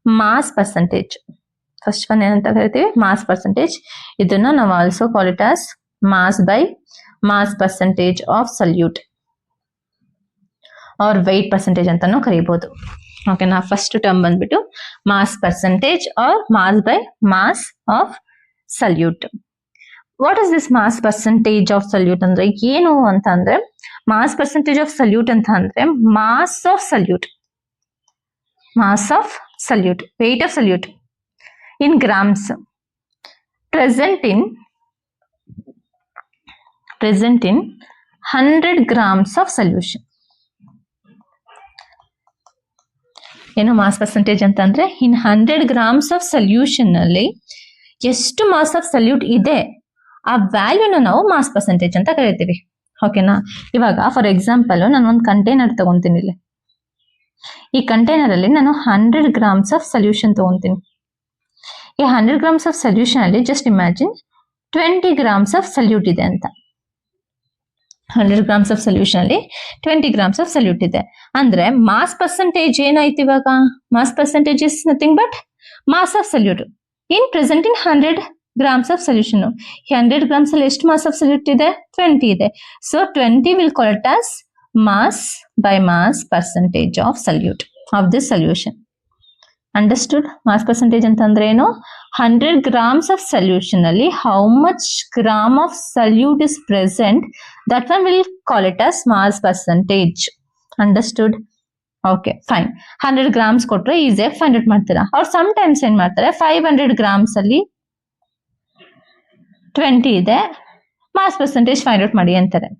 mass percentage. First one ಏನಂತ ಕರಿತೀವಿ, mass percentage. ಇದನ್ನ ನಾವು also call it as mass by mass percentage of solute or weight percentage ಅಂತಾನು ಕರೀಬಹುದು. ಓಕೆನಾ. First term ಬಂದ್ಬಿಟ್ಟು mass percentage or mass by mass of solute. What is this mass percentage of solute ಅಂದ್ರೆ ಏನು ಅಂತ ಅಂದ್ರೆ, ಮಾಸ್ ಪರ್ಸೆಂಟೇಜ್ ಆಫ್ ಸಲ್ಯೂಟ್ ಅಂತ ಅಂದ್ರೆ mass of solute, weight of solute in grams present in 100 grams of solution. ಏನು mass percentage ಅಂತಂದ್ರೆ ಇನ್ 100 grams of solution ಅಲ್ಲಿ ಎಷ್ಟು ಮಾಸ್ ಆಫ್ ಸಲ್ಯೂಟ್ ಇದೆ ಆ ವ್ಯಾಲ್ಯೂನ ನಾವು ಮಾಸ್ ಪರ್ಸೆಂಟೇಜ್ ಅಂತ ಕರಿತೀವಿ. ಓಕೆನಾ. ಇವಾಗ ಫಾರ್ ಎಕ್ಸಾಂಪಲ್ ನಾನು ಒಂದು ಕಂಟೈನರ್ ತಗೊಂತೀನಿ. ಇಲ್ಲಿ ಈ ಕಂಟೈನರ್ ಅಲ್ಲಿ ನಾನು 100 grams ಆಫ್ ಸಲ್ಯೂಷನ್ ತಗೊಂತೀನಿ. ಈ 100 grams ಆಫ್ ಸಲ್ಯೂಷನ್ ಅಲ್ಲಿ just imagine 20 grams of solute ಇದೆ ಅಂತ. 100 grams ಆಫ್ ಸಲ್ಯೂಷನ್ ಅಲ್ಲಿ 20 grams ಆಫ್ ಸಲ್ಯೂಟ್ ಇದೆ ಅಂದ್ರೆ ಮಾಸ್ ಪರ್ಸೆಂಟೇಜ್ ಏನಾಯ್ತು ಇವಾಗ? Mass percentage is nothing but mass of solute in present in 100 grams of solution. ಈ 100 grams ಅಲ್ಲಿ ಎಷ್ಟು ಮಾಸ್ ಆಫ್ ಸಲ್ಯೂಟ್ ಇದೆ? 20 ಇದೆ. So 20 will call it as mass by mass percentage of solute of this solution. Understood? Mass percentage ಅಂತಂದ್ರೆ ಏನು? 100 grams of solution ಅಲ್ಲಿ how much gram of solute is present, that one will call it as mass percentage. Understood? Okay fine. 100 grams ಕೊಟ್ರೆ ಈಸಿಯಾಗಿ find out ಮಾಡ್ತೀರಾ. ಅವ್ರು some times ಏನ್ ಮಾಡ್ತಾರೆ, 500 grams ಅಲ್ಲಿ 20 ಇದೆ, ಮಾಸ್ ಪರ್ಸೆಂಟೇಜ್ ಫೈಂಡ್ ಔಟ್ ಮಾಡಿ ಅಂತಾರೆ.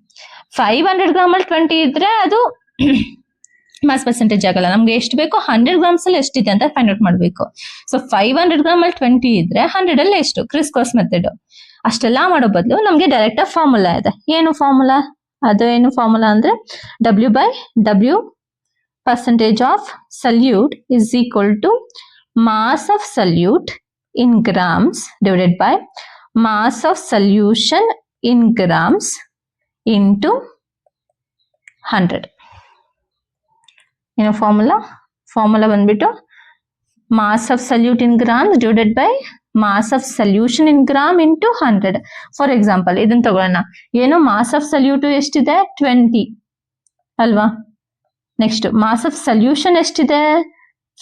500 grams ಅಲ್ಲಿ 20 ಇದ್ರೆ ಅದು ಮಾಸ್ ಪರ್ಸೆಂಟೇಜ್ ಆಗಲ್ಲ. ನಮ್ಗೆ ಎಷ್ಟು ಬೇಕು? 100 grams ಅಲ್ಲಿ ಎಷ್ಟಿದೆ ಅಂತ ಫೈಂಡ್ ಔಟ್ ಮಾಡಬೇಕು. ಸೊ 500 grams ಅಲ್ಲಿ 20 ಇದ್ರೆ 100 ಅಲ್ಲಿ ಎಷ್ಟು? Criss cross method. ಅಷ್ಟೆಲ್ಲ ಮಾಡೋ ಬದಲು ನಮ್ಗೆ ಡೈರೆಕ್ಟ್ ಫಾರ್ಮುಲಾ ಇದೆ. ಏನು ಫಾರ್ಮುಲಾ? ಅದು ಏನು ಫಾರ್ಮುಲಾ ಅಂದ್ರೆ W by W percentage of solute is equal to mass of solute in grams divided by mass of solution in grams into 100. ಏನು ಫಾರ್ಮುಲಾ ಬಂದ್ಬಿಟ್ಟು mass of solute in grams divided by mass of solution in gram into 100. For example ಇದನ್ನ ತಗೊಳ್ಳೋಣ. ಏನು mass of solute ಎಷ್ಟಿದೆ? 20 ಅಲ್ವಾ. Next mass of solution ಎಷ್ಟಿದೆ?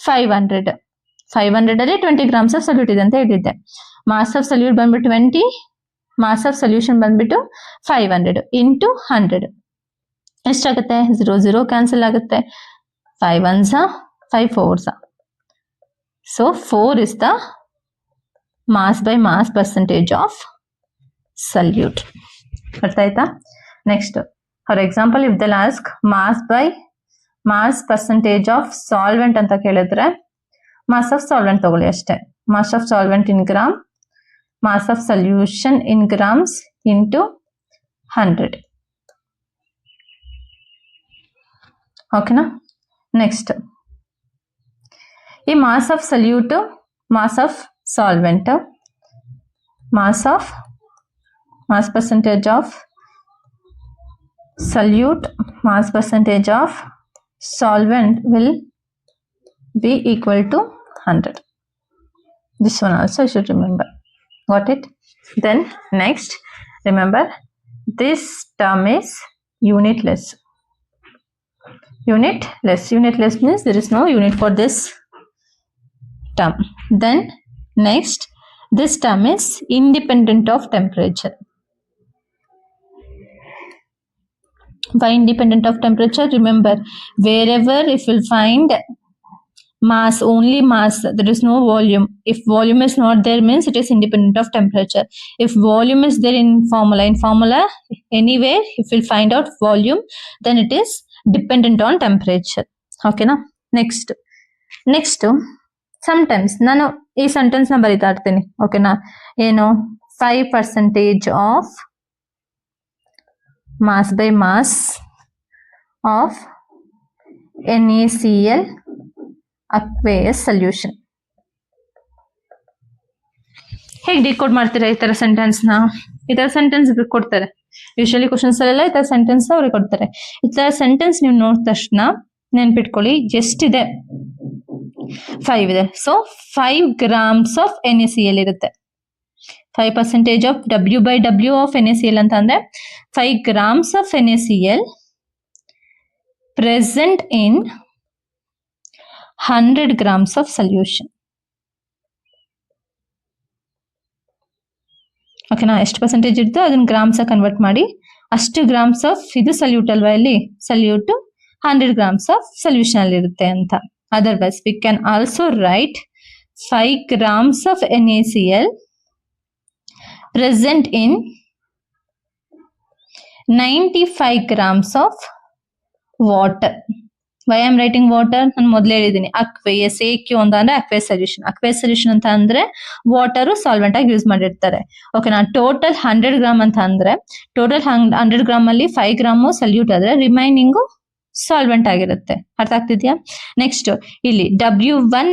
500. 500 ಅಲ್ಲಿ 20 grams of solute ಇದೆ ಅಂತ ಹೇಳಿದ್ದೆ. ಮಾಸ್ ಆಫ್ ಸಲ್ಯೂಟ್ ಬಂದ್ಬಿಟ್ಟು 20, ಮಾಸ್ ಆಫ್ ಸಲ್ಯೂಷನ್ ಬಂದ್ಬಿಟ್ಟು 500 ಇಂಟು 100. ಎಷ್ಟಾಗುತ್ತೆ? 0 0 ಕ್ಯಾನ್ಸಲ್ ಆಗುತ್ತೆ. 5 1s, 5 4s. So 4 is the mass by mass percentage of solute. ಅರ್ಥ ಆಯ್ತಾ? Next for example if they'll ask mass by mass percentage of solvent ಅಂತ ಕೇಳಿದ್ರೆ mass of solvent ತಗೊಳ್ಳಿ ಅಷ್ಟೇ. Mass of solvent in gram, mass of solution in grams into 100. ಓಕೆನಾ. Next ಈ mass of solute, mass of solvent, mass percentage of solute, mass percentage of solvent will be equal to 100. This one also you should remember. Got it? Then next, remember this term is unitless. Unitless means there is no unit for this term. Then next, this term is independent of temperature. Why independent of temperature? Remember, wherever if you'll find mass, only mass, there is no volume. If volume is not there means it is independent of temperature. If volume is there in formula anywhere if you'll find out volume, then it is dependent on temperature. Okay na? Next sometimes ನಾನು ಈ sentence ನ ಬರಿತಾ ಇರ್ತೀನಿ. ಓಕೆನಾ. ಏನು 5% of mass by mass of NaCl aqueous solution. ಹೇಗೆ decode ಮಾಡ್ತೀರಾ ಈ ತರ ಸೆಂಟೆನ್ಸ್ ನ? ಈ ತರ ಸೆಂಟೆನ್ಸ್ ಕೊಡ್ತಾರೆ ಯೂಶಲಿ ಕ್ವಶನ್ಸ್ ಅಲ್ಲೆಲ್ಲ ಈ ತರ ಸೆಂಟೆನ್ಸ್ ಅವ್ರಿಗೆ ಕೊಡ್ತಾರೆ. ಈ ತರ ಸೆಂಟೆನ್ಸ್ ನೀವು ನೋಡಿದ ತಕ್ಷಣ ನೆನ್ಪಿಟ್ಕೊಳ್ಳಿ, ಎಷ್ಟಿದೆ? 5 ಇದೆ. ಸೊ 5 grams ಆಫ್ NaCl ಇರುತ್ತೆ. 5% ಆಫ್ W/W ಆಫ್ NaCl ಅಂತ ಅಂದ್ರೆ 5 grams of NaCl present in 100 grams of solution. ಓಕೆನಾ? ಎಷ್ಟು ಪರ್ಸೆಂಟೇಜ್ ಇರ್ತೋ ಅದನ್ನ ಗ್ರಾಮ್ಸ್ ಕನ್ವರ್ಟ್ ಮಾಡಿ, ಅಷ್ಟು ಗ್ರಾಮ್ಸ್ ಆಫ್ ಇದು ಸಲ್ಯೂಟ್ ಅಲ್ವಾ, ಇಲ್ಲಿ ಸಲ್ಯೂಟ್ 100 grams ಆಫ್ ಸೊಲ್ಯೂಷನ್ ಅಲ್ಲಿ ಇರುತ್ತೆ ಅಂತ. Otherwise we can also right 5 grams of NaCl present in 95 grams of water. Why am writing water? ನಾನು ಮೊದಲೇ ಹೇಳಿದ್ದೀನಿ, ಅಕ್ವೇಯಸ್. AQ ಅಂದ್ರೆ ಅಕ್ವೇಸ್ ಸೊಲ್ಯೂಷನ್. ಅಕ್ವೇಸ್ ಸೊಲ್ಯೂಷನ್ ಅಂತ ಅಂದ್ರೆ ವಾಟರ್ ಸಾಲ್ವೆಂಟ್ ಆಗಿ ಯೂಸ್ ಮಾಡಿರ್ತಾರೆ. ಓಕೆನಾ? ಟೋಟಲ್ 100 ಗ್ರಾಮ್ ಅಂತ ಅಂದ್ರೆ ಟೋಟಲ್ 100 ಗ್ರಾಮ್ ಅಲ್ಲಿ 5 ಗ್ರಾಮ್ ಸಲ್ಯೂಟ್ ಆದ್ರೆ ರಿಮೈನಿಂಗು ಸಾಲ್ವೆಂಟ್ ಆಗಿರುತ್ತೆ. ಅರ್ಥ ಆಗ್ತಿದ್ಯಾ? ನೆಕ್ಸ್ಟ್ ಇಲ್ಲಿ W1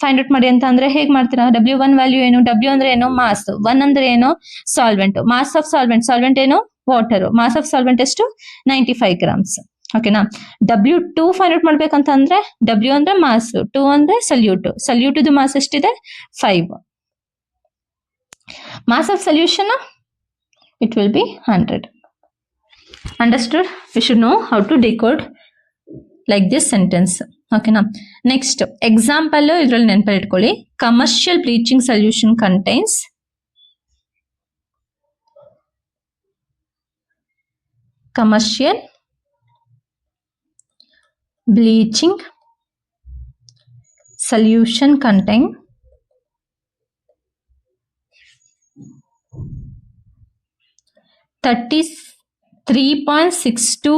ಫೈಂಡ್ ಔಟ್ ಮಾಡಿ ಅಂತ ಅಂದ್ರೆ ಹೇಗ್ ಮಾಡ್ತೀರಾ? W1 ವ್ಯಾಲ್ಯೂ ಏನು? W ಅಂದ್ರೆ ಏನು? ಮಾಸ್. 1 ಅಂದ್ರೆ ಏನು? ಸಾಲ್ವೆಂಟ್. ಮಾಸ್ ಆಫ್ ಸಾಲ್ವೆಂಟ್ ಏನು? ವಾಟರ್. ಮಾಸ್ ಆಫ್ ಸಾಲ್ವೆಂಟ್ ಎಷ್ಟು? 95 grams. ಓಕೆನಾ? W2 ಫೈಂಡ್ ಔಟ್ ಮಾಡ್ಬೇಕಂತ ಅಂದ್ರೆ W ಅಂದ್ರೆ ಮಾಸ್, 2 ಅಂದ್ರೆ ಸಲ್ಯೂಟ್ ಇದು ಮಾಸ್ ಎಷ್ಟಿದೆ? 5. Mass of solution it will be 100. Understood? We should know how to decode like this sentence. ಓಕೆನಾ? ನೆಕ್ಸ್ಟ್ ಎಕ್ಸಾಂಪಲ್ ಇದ್ರಲ್ಲಿ ನೆನಪಲ್ಲಿ ಇಟ್ಕೊಳ್ಳಿ. Commercial bleaching solution contains commercial bleaching solution contain 33.62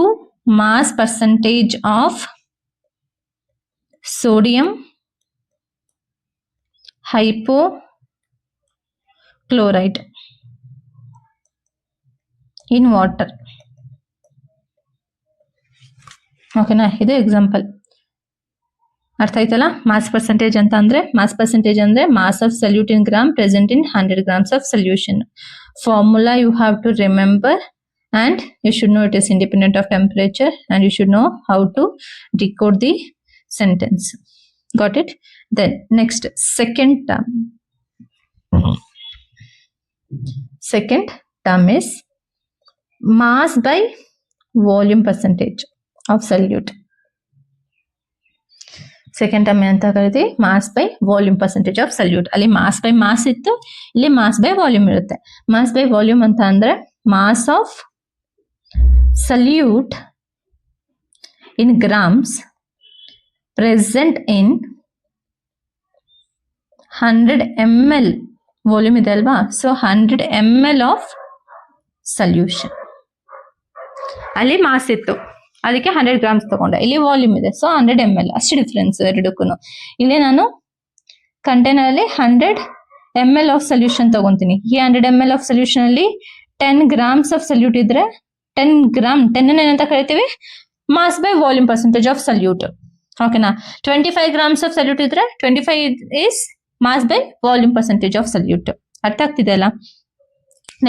mass percentage of sodium hypochlorite in water. ಓಕೆನಾ? ಇದು example. ಅರ್ಥ ಆಯ್ತಲ್ಲ? Mass percentage ಅಂತ ಅಂದ್ರೆ mass of solute in gram present in 100 grams of solution. Formula you have to remember and you should know it is independent of temperature and you should know how to decode the sentence. Got it? Then next second term is mass by volume percentage of solute. Second term ಏನಂತ ಕರಿತೀವಿ? Mass by volume percentage of solute. ಅಲ್ಲಿ mass by mass ಇತ್ತು, ಇಲ್ಲಿ mass by volume ಇರುತ್ತೆ. Mass by volume ಅಂತ ಅಂದ್ರೆ mass of solute in grams present in 100 ml volume ಇದೆ ಅಲ್ವಾ? So 100 ml of solution. ಅಲ್ಲಿ ಮಾಸ್ ಇತ್ತು, ಅದಕ್ಕೆ 100 grams ತಗೊಂಡೆ. ಇಲ್ಲಿ ವಾಲ್ಯೂಮ್ ಇದೆ, ಸೊ 100 ml. ಅಷ್ಟು ಡಿಫ್ರೆನ್ಸ್ ಎರಡಕ್ಕೂ. ಇಲ್ಲಿ ನಾನು ಕಂಟೈನರ್ ಅಲ್ಲಿ 100 ml ಆಫ್ ಸೊಲ್ಯೂಷನ್ ತಗೊಂತೀನಿ. ಈ 100 ml ಆಫ್ ಸೊಲ್ಯೂಷನ್ ಅಲ್ಲಿ 10 grams ಆಫ್ ಸಲ್ಯೂಟ್ ಇದ್ರೆ 10 ಏನಂತ ಕರಿತೀವಿ? Mass by volume percentage of solute. ಓಕೆನಾ? 25 grams ಆಫ್ ಸಲ್ಯೂಟ್ ಇದ್ರೆ 25 is mass by volume percentage of solute. ಅರ್ಥ ಆಗ್ತಿದೆ ಅಲ್ಲ?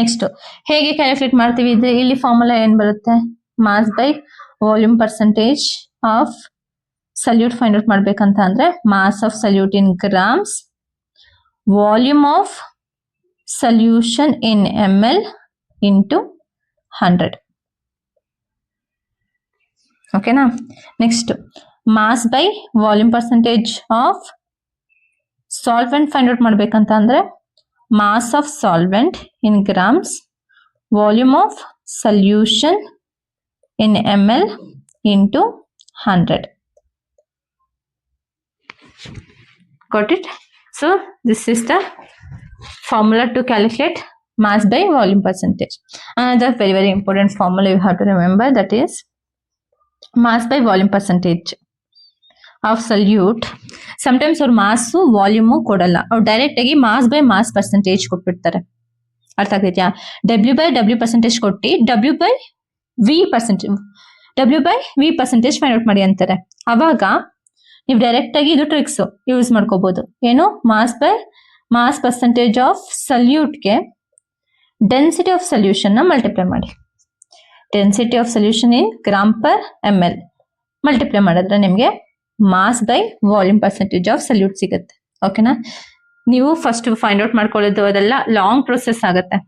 ನೆಕ್ಸ್ಟ್ ಹೇಗೆ ಕ್ಯಾಲ್ಕುಲೇಟ್ ಮಾಡ್ತೀವಿ? ಇಲ್ಲಿ ಫಾರ್ಮುಲಾ ಏನ್ ಬರುತ್ತೆ? Mass by volume percentage of solute find out ಮಾಡ್ಬೇಕಂತ ಅಂದ್ರೆ mass of solute in grams, volume of solution in ml into 100. ಓಕೆನಾ? Next mass by volume percentage of solvent find out ಮಾಡ್ಬೇಕಂತ ಅಂದ್ರೆ mass of solvent in grams, volume of solution in ml into 100. Got it? So this is the formula to calculate mass by volume percentage. Another very important formula you have to remember, that is mass by volume percentage of solute. Sometimes ಅವ್ರು ಮಾಸು volume ಕೊಡಲ್ಲ, ಅವ್ರು direct ಆಗಿ mass by mass percentage ಕೊಟ್ಬಿಡ್ತಾರೆ. ಅರ್ಥ ಆಗ್ತೈತ್ಯಾ? W by W percentage ಕೊಟ್ಟು W by V percentage W/V percentage find out ಮಾಡಿ ಅಂತಾರೆ. ಅವಾಗ ನೀವು ಡೈರೆಕ್ಟ್ ಆಗಿ ಇದು ಟ್ರಿಕ್ಸ್ ಯೂಸ್ ಮಾಡ್ಕೋಬಹುದು. ಏನು, ಮಾಸ್ ಪರ್ಸೆಂಟೇಜ್ ಆಫ್ ಸಲ್ಯೂಟ್ಗೆ ಡೆನ್ಸಿಟಿ ಆಫ್ ಸೊಲ್ಯೂಷನ್ ನ ಮಲ್ಟಿಪ್ಲೈ ಮಾಡಿ. Density of solution in g/ml multiply ಮಾಡಿದ್ರೆ ನಿಮಗೆ mass by volume percentage of solute ಸಿಗುತ್ತೆ. ಓಕೆನಾ. ನೀವು ಫಸ್ಟ್ ಫೈಂಡ್ ಔಟ್ ಮಾಡ್ಕೊಳ್ಳೋದು ಅದೆಲ್ಲ ಲಾಂಗ್ ಪ್ರೊಸೆಸ್ ಆಗುತ್ತೆ.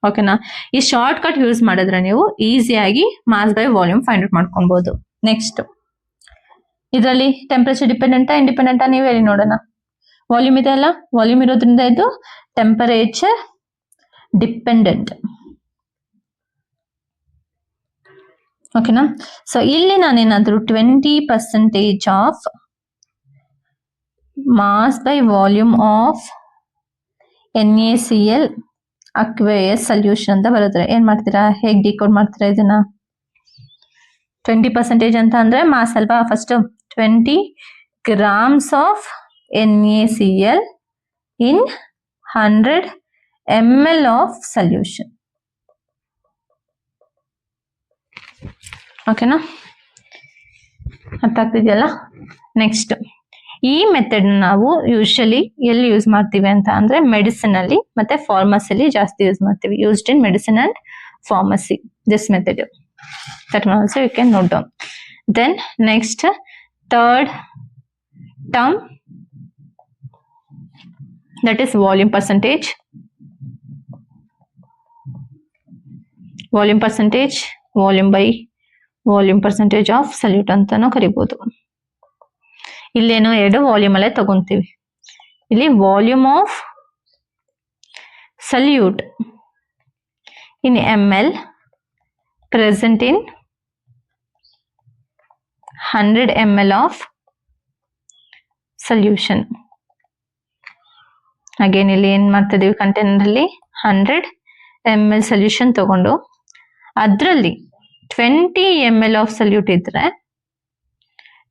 ಓಕೆನಾ. ಈ ಶಾರ್ಟ್ ಕಟ್ ಯೂಸ್ ಮಾಡಿದ್ರೆ ನೀವು ಈಸಿಯಾಗಿ mass by volume find out ಮಾಡ್ಕೊಬಹುದು. ನೆಕ್ಸ್ಟ್, ಇದರಲ್ಲಿ ಟೆಂಪರೇಚರ್ ಡಿಪೆಂಡೆಂಟಾ ಇಂಡಿಪೆಂಡೆಂಟಾ ನೀವು ಹೇಳಿ ನೋಡೋಣ. ವಾಲ್ಯೂಮ್ ಇದೆ ಅಲ್ಲ, ವಾಲ್ಯೂಮ್ ಇರೋದ್ರಿಂದ ಇದು ಟೆಂಪರೇಚರ್ ಡಿಪೆಂಡೆಂಟ್. ಓಕೆನಾ. ಸೊ ಇಲ್ಲಿ ನಾನೇನಾದ್ರೂ 20% of mass by volume of NaCl aqueous solution ಅಂತ ಬರುತ್ತೆ. ಏನ್ ಮಾಡ್ತೀರಾ, ಹೇಗೆ ಡಿಕೋಡ್ ಮಾಡ್ತೀರಾ ಇದನ್ನ? 20% ಅಂತ ಅಂದ್ರೆ ಮಾಸ್ ಅಲ್ವಾ. First 20 grams of NaCl in 100 ml of solution. ಓಕೆನಾ, ಅರ್ಥ ಆಗ್ತಿದೆಯಲ್ಲ. ನೆಕ್ಸ್ಟ್, ಈ ಮೆಥಡ್ ನಾವು ಯೂಶಲಿ ಎಲ್ಲಿ ಯೂಸ್ ಮಾಡ್ತೀವಿ ಅಂತ ಅಂದ್ರೆ ಮೆಡಿಸಿನ್ ಅಲ್ಲಿ ಮತ್ತೆ ಫಾರ್ಮಸಿಲಿ ಜಾಸ್ತಿ ಯೂಸ್ ಮಾಡ್ತೀವಿ. Used in medicine and pharmacy this method. That also you can note down. Then next, third term, that is volume percentage. Volume percentage, volume by volume percentage of solute ಅಂತಾನೂ ಕರಿಬಹುದು. ಇಲ್ಲೇನೋ ಎರಡು volume ಅಲ್ಲೇ ತಗೊಂತೀವಿ. ಇಲ್ಲಿ volume of solute in ml present in 100 ml of solution. Again ಇಲ್ಲಿ ಏನ್ ಮಾಡ್ತಿದೀವಿ, container ಅಲ್ಲಿ 100 ml ಸೊಲ್ಯೂಷನ್ ತಗೊಂಡು ಅದರಲ್ಲಿ 20 ml ಆಫ್ ಸಲ್ಯೂಟ್ ಇದ್ರೆ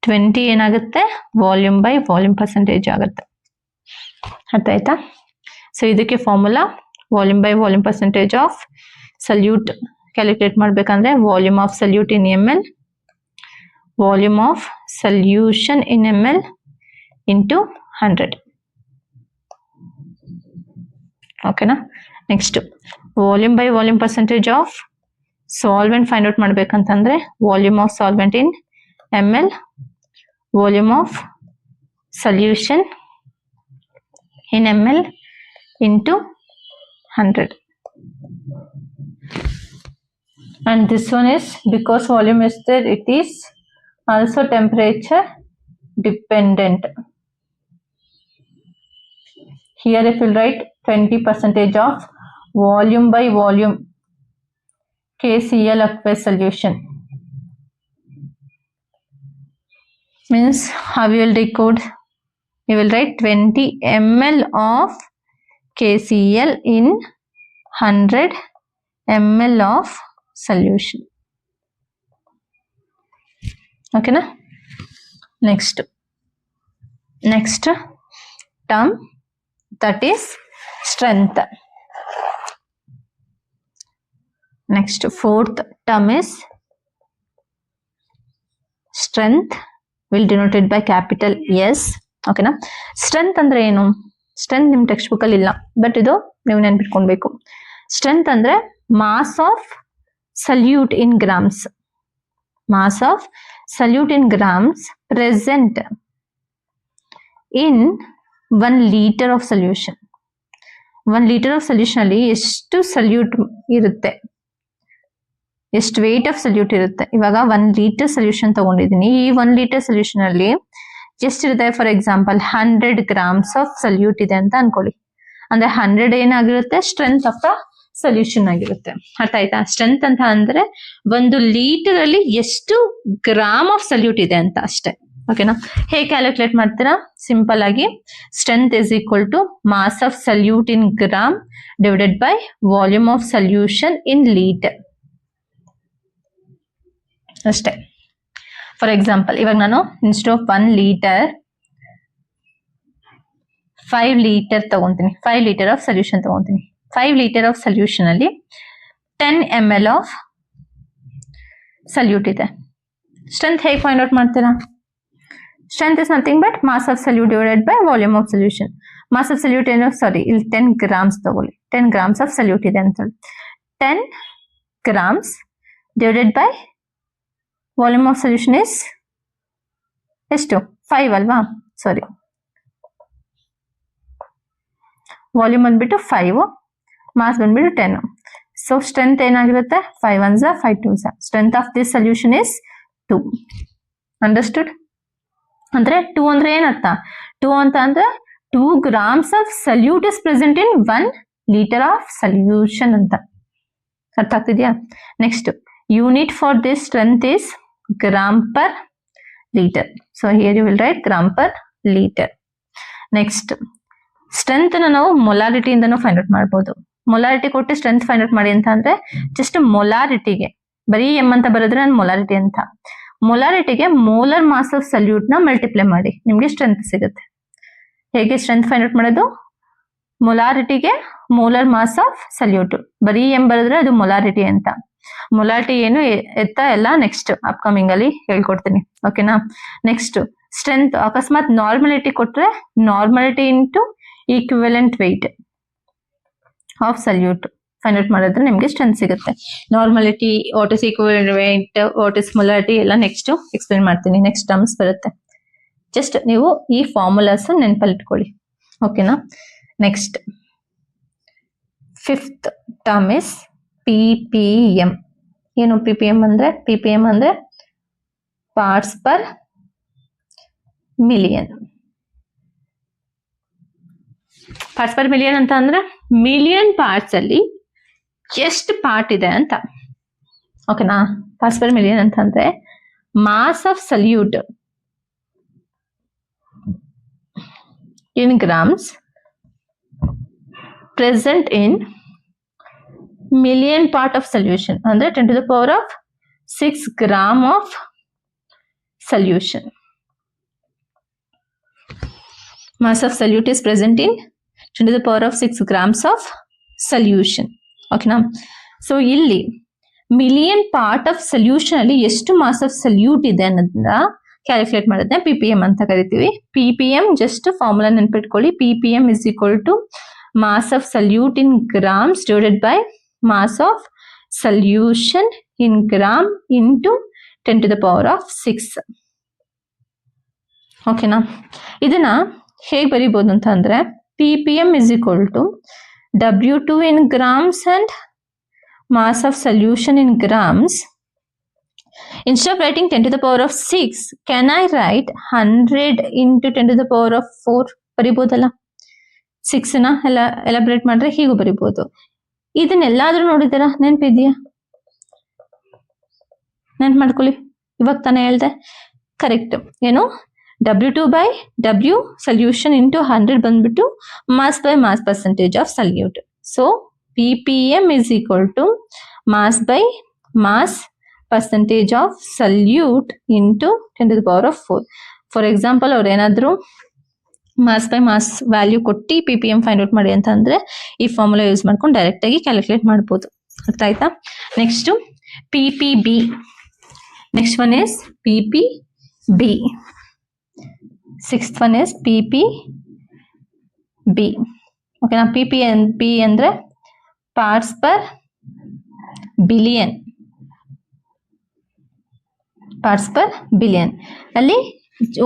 20 ಏನಾಗುತ್ತೆ, ವಾಲ್ಯೂಮ್ ಬೈ ವಾಲ್ಯೂಮ್ ಪರ್ಸೆಂಟೇಜ್ ಆಗುತ್ತೆ. ಅರ್ಥ ಆಯ್ತಾ? ಸೊ ಇದಕ್ಕೆ formula volume by volume percentage of solute calculate ಮಾಡ್ಬೇಕಂದ್ರೆ volume of solute in ml, volume of solution in ml into 100. ಓಕೆನಾ. Next, volume by volume percentage of solvent find out ಮಾಡ್ಬೇಕಂತಂದ್ರೆ volume of solvent in ml, volume of solution in ml into 100. And this one is, because volume is there, it is also temperature dependent. Here if you write 20% of volume by volume KCl aqueous solution, means how you will decode? You will write 20 ml of KCl in 100 ml of solution. Okay na? Next term, that is strength. Next, fourth term is strength, will denoted by capital S. ಓಕೆನಾ. Strength ಅಂದ್ರೆ ಏನು? Strength ನಿಮ್ text book ಅಲ್ಲಿ ಇಲ್ಲ, but ಇದು ನೀವು ನೆನ್ಪಿಟ್ಕೊಳ್ಬೇಕು. Strength ಅಂದ್ರೆ mass of solute in grams. Mass of solute in grams present in 1 litre of solution. 1 litre of solution ಅಲ್ಲಿ ಎಷ್ಟು ಸಲ್ಯೂಟ್ ಇರುತ್ತೆ, ಎಷ್ಟು ವೇಟ್ ಆಫ್ ಸಲ್ಯೂಟ್ ಇರುತ್ತೆ. ಇವಾಗ 1 ಲೀಟರ್ ಸೊಲ್ಯೂಷನ್ ತಗೊಂಡಿದ್ದೀನಿ. ಈ 1 ಲೀಟರ್ ಸೊಲ್ಯೂಷನ್ ಅಲ್ಲಿ ಎಷ್ಟಿರುತ್ತೆ? For example 100 grams of solute ಇದೆ ಅಂತ ಅನ್ಕೊಳ್ಳಿ. ಅಂದ್ರೆ 100 ಏನಾಗಿರುತ್ತೆ, ಸ್ಟ್ರೆಂತ್ ಆಫ್ ದ ಸೊಲ್ಯೂಷನ್ ಆಗಿರುತ್ತೆ. ಅರ್ಥ ಆಯ್ತಾ? ಸ್ಟ್ರೆಂತ್ ಅಂತ ಅಂದ್ರೆ 1 ಲೀಟರ್ ಅಲ್ಲಿ ಎಷ್ಟು ಗ್ರಾಮ್ ಆಫ್ ಸಲ್ಯೂಟ್ ಇದೆ ಅಂತ ಅಷ್ಟೇ. ಓಕೆನಾ. ಹೇಗೆ ಕ್ಯಾಲ್ಕುಲೇಟ್ ಮಾಡ್ತೀರಾ? ಸಿಂಪಲ್ ಆಗಿ strength is equal to mass of solute in gram divided by volume of solution in litre ಅಷ್ಟೇ. ಫಾರ್ ಎಕ್ಸಾಂಪಲ್ ಇವಾಗ ನಾನು ಇನ್ಸ್ಟೆಡ್ ಆಫ್ 1 ಲೀಟರ್ 5 ಲೀಟರ್ ತಗೊಂತೀನಿ. 5 ಲೀಟರ್ ಆಫ್ ಸೊಲ್ಯೂಷನ್ ತಗೊಂತೀನಿ. 5 ಲೀಟರ್ ಆಫ್ ಸೊಲ್ಯೂಷನ್ ಅಲ್ಲಿ 10 ml ಆಫ್ ಸಲ್ಯೂಟ್ ಇದೆ. Strength ಹೇಗೆ find out ಮಾಡ್ತೀರಾ? Strength is nothing but mass of solute divided by volume of solution. Mass of solute ಏನು, sorry ಇಲ್ಲಿ 10 grams ತಗೊಳ್ಳಿ, 10 grams of solute ಇದೆ ಅಂತ ಹೇಳಿ, 10 grams divided by volume of solution is ಎಷ್ಟು? 5 ಅಲ್ವಾ? ಸಾರಿ, ವಾಲ್ಯೂಮ್ ಬಂದ್ಬಿಟ್ಟು 5, ಮಾಸ್ ಬಂದ್ಬಿಟ್ಟು 10. ಸೊ ಸ್ಟ್ರೆಂತ್ ಏನಾಗಿರುತ್ತೆ? 5 1s 5 2s. Strength of this solution is 2. Understood? ಅಂದ್ರೆ 2 ಅಂದ್ರೆ ಏನರ್ಥ? 2 ಅಂತ ಅಂದ್ರೆ 2 grams of solute is present in 1 liter of solution ಅಂತ. ಅರ್ಥ ಆಗ್ತಿದ್ಯಾ? Next unit for this strength is gram per litre. So here you will write gram per litre. Next strength ನಾವು molarity ಇಂದನೂ ಫೈಂಡ್ ಔಟ್ ಮಾಡಬಹುದು. Molarity ಕೊಟ್ಟು strength find out ಮಾಡಿ ಅಂತ ಅಂದ್ರೆ ಜಸ್ಟ್ ಮೊಲಾರಿಟಿಗೆ ಬರೀ ಎಂ ಅಂತ ಬರೆದ್ರೆ ನಾನು ಮೊಲಾರಿಟಿ ಅಂತ, ಮೊಲಾರಿಟಿಗೆ ಮೋಲರ್ ಮಾಸ್ ಆಫ್ ಸಲ್ಯೂಟ್ ನ ಮಲ್ಟಿಪ್ಲೈ ಮಾಡಿ ನಿಮ್ಗೆ ಸ್ಟ್ರೆಂತ್ ಸಿಗುತ್ತೆ. ಹೇಗೆ ಸ್ಟ್ರೆಂತ್ ಫೈಂಡ್ ಔಟ್ ಮಾಡೋದು? ಮೊಲಾರಿಟಿಗೆ ಮೋಲರ್ ಮಾಸ್ ಆಫ್ ಸಲ್ಯೂಟ್, ಬರೀ ಎಂ ಬರೆದ್ರೆ ಅದು ಮೊಲಾರಿಟಿ ಅಂತ. ಮೊಲಾರಿಟಿ ಏನು ಎತ್ತ ಎಲ್ಲ ನೆಕ್ಸ್ಟ್ ಅಪ್ಕಮಿಂಗ್ ಅಲ್ಲಿ ಹೇಳ್ಕೊಡ್ತೀನಿ, ಓಕೆನಾ? ನೆಕ್ಸ್ಟ್ ಸ್ಟ್ರೆಂತ್ ಅಕಸ್ಮಾತ್ ನಾರ್ಮಲಿಟಿ ಕೊಟ್ರೆ normality into equivalent weight of solute find out ಮಾಡಿದ್ರೆ ನಿಮ್ಗೆ ಸ್ಟ್ರೆಂತ್ ಸಿಗುತ್ತೆ. Normality, what is equivalent weight, what is molarity ಎಲ್ಲ ನೆಕ್ಸ್ಟ್ ಎಕ್ಸ್ಪ್ಲೇನ್ ಮಾಡ್ತೀನಿ. ನೆಕ್ಸ್ಟ್ ಟರ್ಮ್ಸ್ ಬರುತ್ತೆ. ಜಸ್ಟ್ ನೀವು ಈ ಫಾರ್ಮುಲಾಸ್ ನೆನಪಲ್ಲಿ ಇಟ್ಕೊಳ್ಳಿ, ಓಕೆನಾ? Next fifth term is ppm. ಏನು ppm ಅಂದ್ರೆ? ppm ಅಂದ್ರೆ parts per million. Parts per million ಅಂತ ಅಂದ್ರೆ ಮಿಲಿಯನ್ ಪಾರ್ಟ್ಸ್ ಅಲ್ಲಿ ಎಷ್ಟು ಪಾರ್ಟ್ ಇದೆ ಅಂತ, ಓಕೆನಾ? ಪಾರ್ಟ್ಸ್ ಪರ್ ಮಿಲಿಯನ್ ಅಂತ ಅಂದ್ರೆ mass of solute in grams present in million part of solution, ಅಂದ್ರೆ 10 to the power of 6 gram of solution. Mass of solute is present in 10 to the power of 6 grams of solution. ಓಕೆನಾ? So ಇಲ್ಲಿ million part of solution ಅಲ್ಲಿ ಎಷ್ಟು mass of solute ಇದೆ ಅನ್ನೋದನ್ನ calculate ಮಾಡೋದನ್ನ ppm ಅಂತ ಕರಿತೀವಿ. ppm ಜಸ್ಟ್ ಫಾರ್ಮುಲಾ ನೆನ್ಪಿಟ್ಕೊಳ್ಳಿ. ppm is equal to mass of solute in grams divided by mass of solution in gram into 10 to the power of 6. ಓಕೆನಾ? ಇದನ್ನ ಹೇಗೆ ಬರಿಬಹುದು ಅಂತ ಅಂದ್ರೆ ppm is equal to W2 in grams and mass of solution in grams. Instead of writing 10 to the power of 6, can I write 100 into 10 to the power of 4? ಬರಿಬೋದಲ್ಲ? 6 ನ elaborate ಮಾಡ್ರೆ ಹೀಗೂ ಬರಿಬೋದು. ಇದನ್ನೆಲ್ಲಾದ್ರೂ ನೋಡಿದ್ದೀರಾ? ನೆನಪಿದ್ಯಾ? ನೆನ್ಪು ಮಾಡ್ಕೊಳ್ಳಿ. ಇವಾಗ ತಾನೇ ಹೇಳ್ದೆ, ಕರೆಕ್ಟ್. ಏನು? W2 by W solution into 100 ಬಂದ್ಬಿಟ್ಟು mass by mass percentage of solute. So ppm is equal to mass by mass percentage of solute into 10 to the power of 4. For example, ಅವ್ರು ಏನಾದ್ರು ಮಾಸ್ ಬೈ ಮಾಸ್ ವ್ಯಾಲ್ಯೂ ಕೊಟ್ಟು ppm find out ಮಾಡಿ ಅಂತ ಅಂದ್ರೆ ಈ formula use ಮಾಡ್ಕೊಂಡು direct ಆಗಿ calculate ಮಾಡ್ಬೋದು. ಅರ್ಥ ಆಯ್ತಾ? Next ppb. Next one is ppb. Sixth one is ppb. ಓಕೆನಾ? ppb ಅಂದ್ರೆ parts per billion. Parts per billion ಅಲ್ಲಿ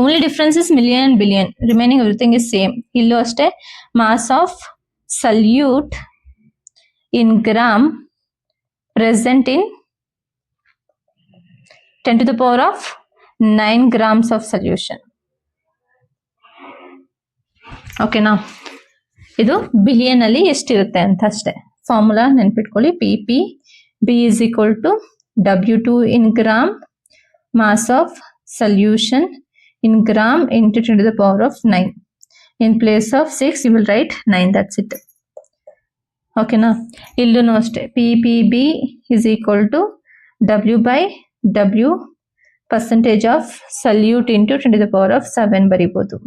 only difference is million and billion, remaining everything is same. ಇಲ್ಲೂ ಅಷ್ಟೇ mass of solute in gram present in 10 to the power of 9 grams of solution. ಓಕೆನಾ? ಇದು billion ಅಲ್ಲಿ ಎಷ್ಟಿರುತ್ತೆ ಅಂತ ಅಷ್ಟೇ. Formula ನೆನ್ಪಿಟ್ಕೊಳ್ಳಿ. ppb is equal to W2 in gram mass of solution in gram into 10 to the power of 9. In place of 6 you will write 9. That's it. ಓಕೆನಾ? ಇಲ್ಲೂ ಅಷ್ಟೇ ppb is equal to W by W percentage of solute into 10 to the power of 7 ಬರಿಬೋದು.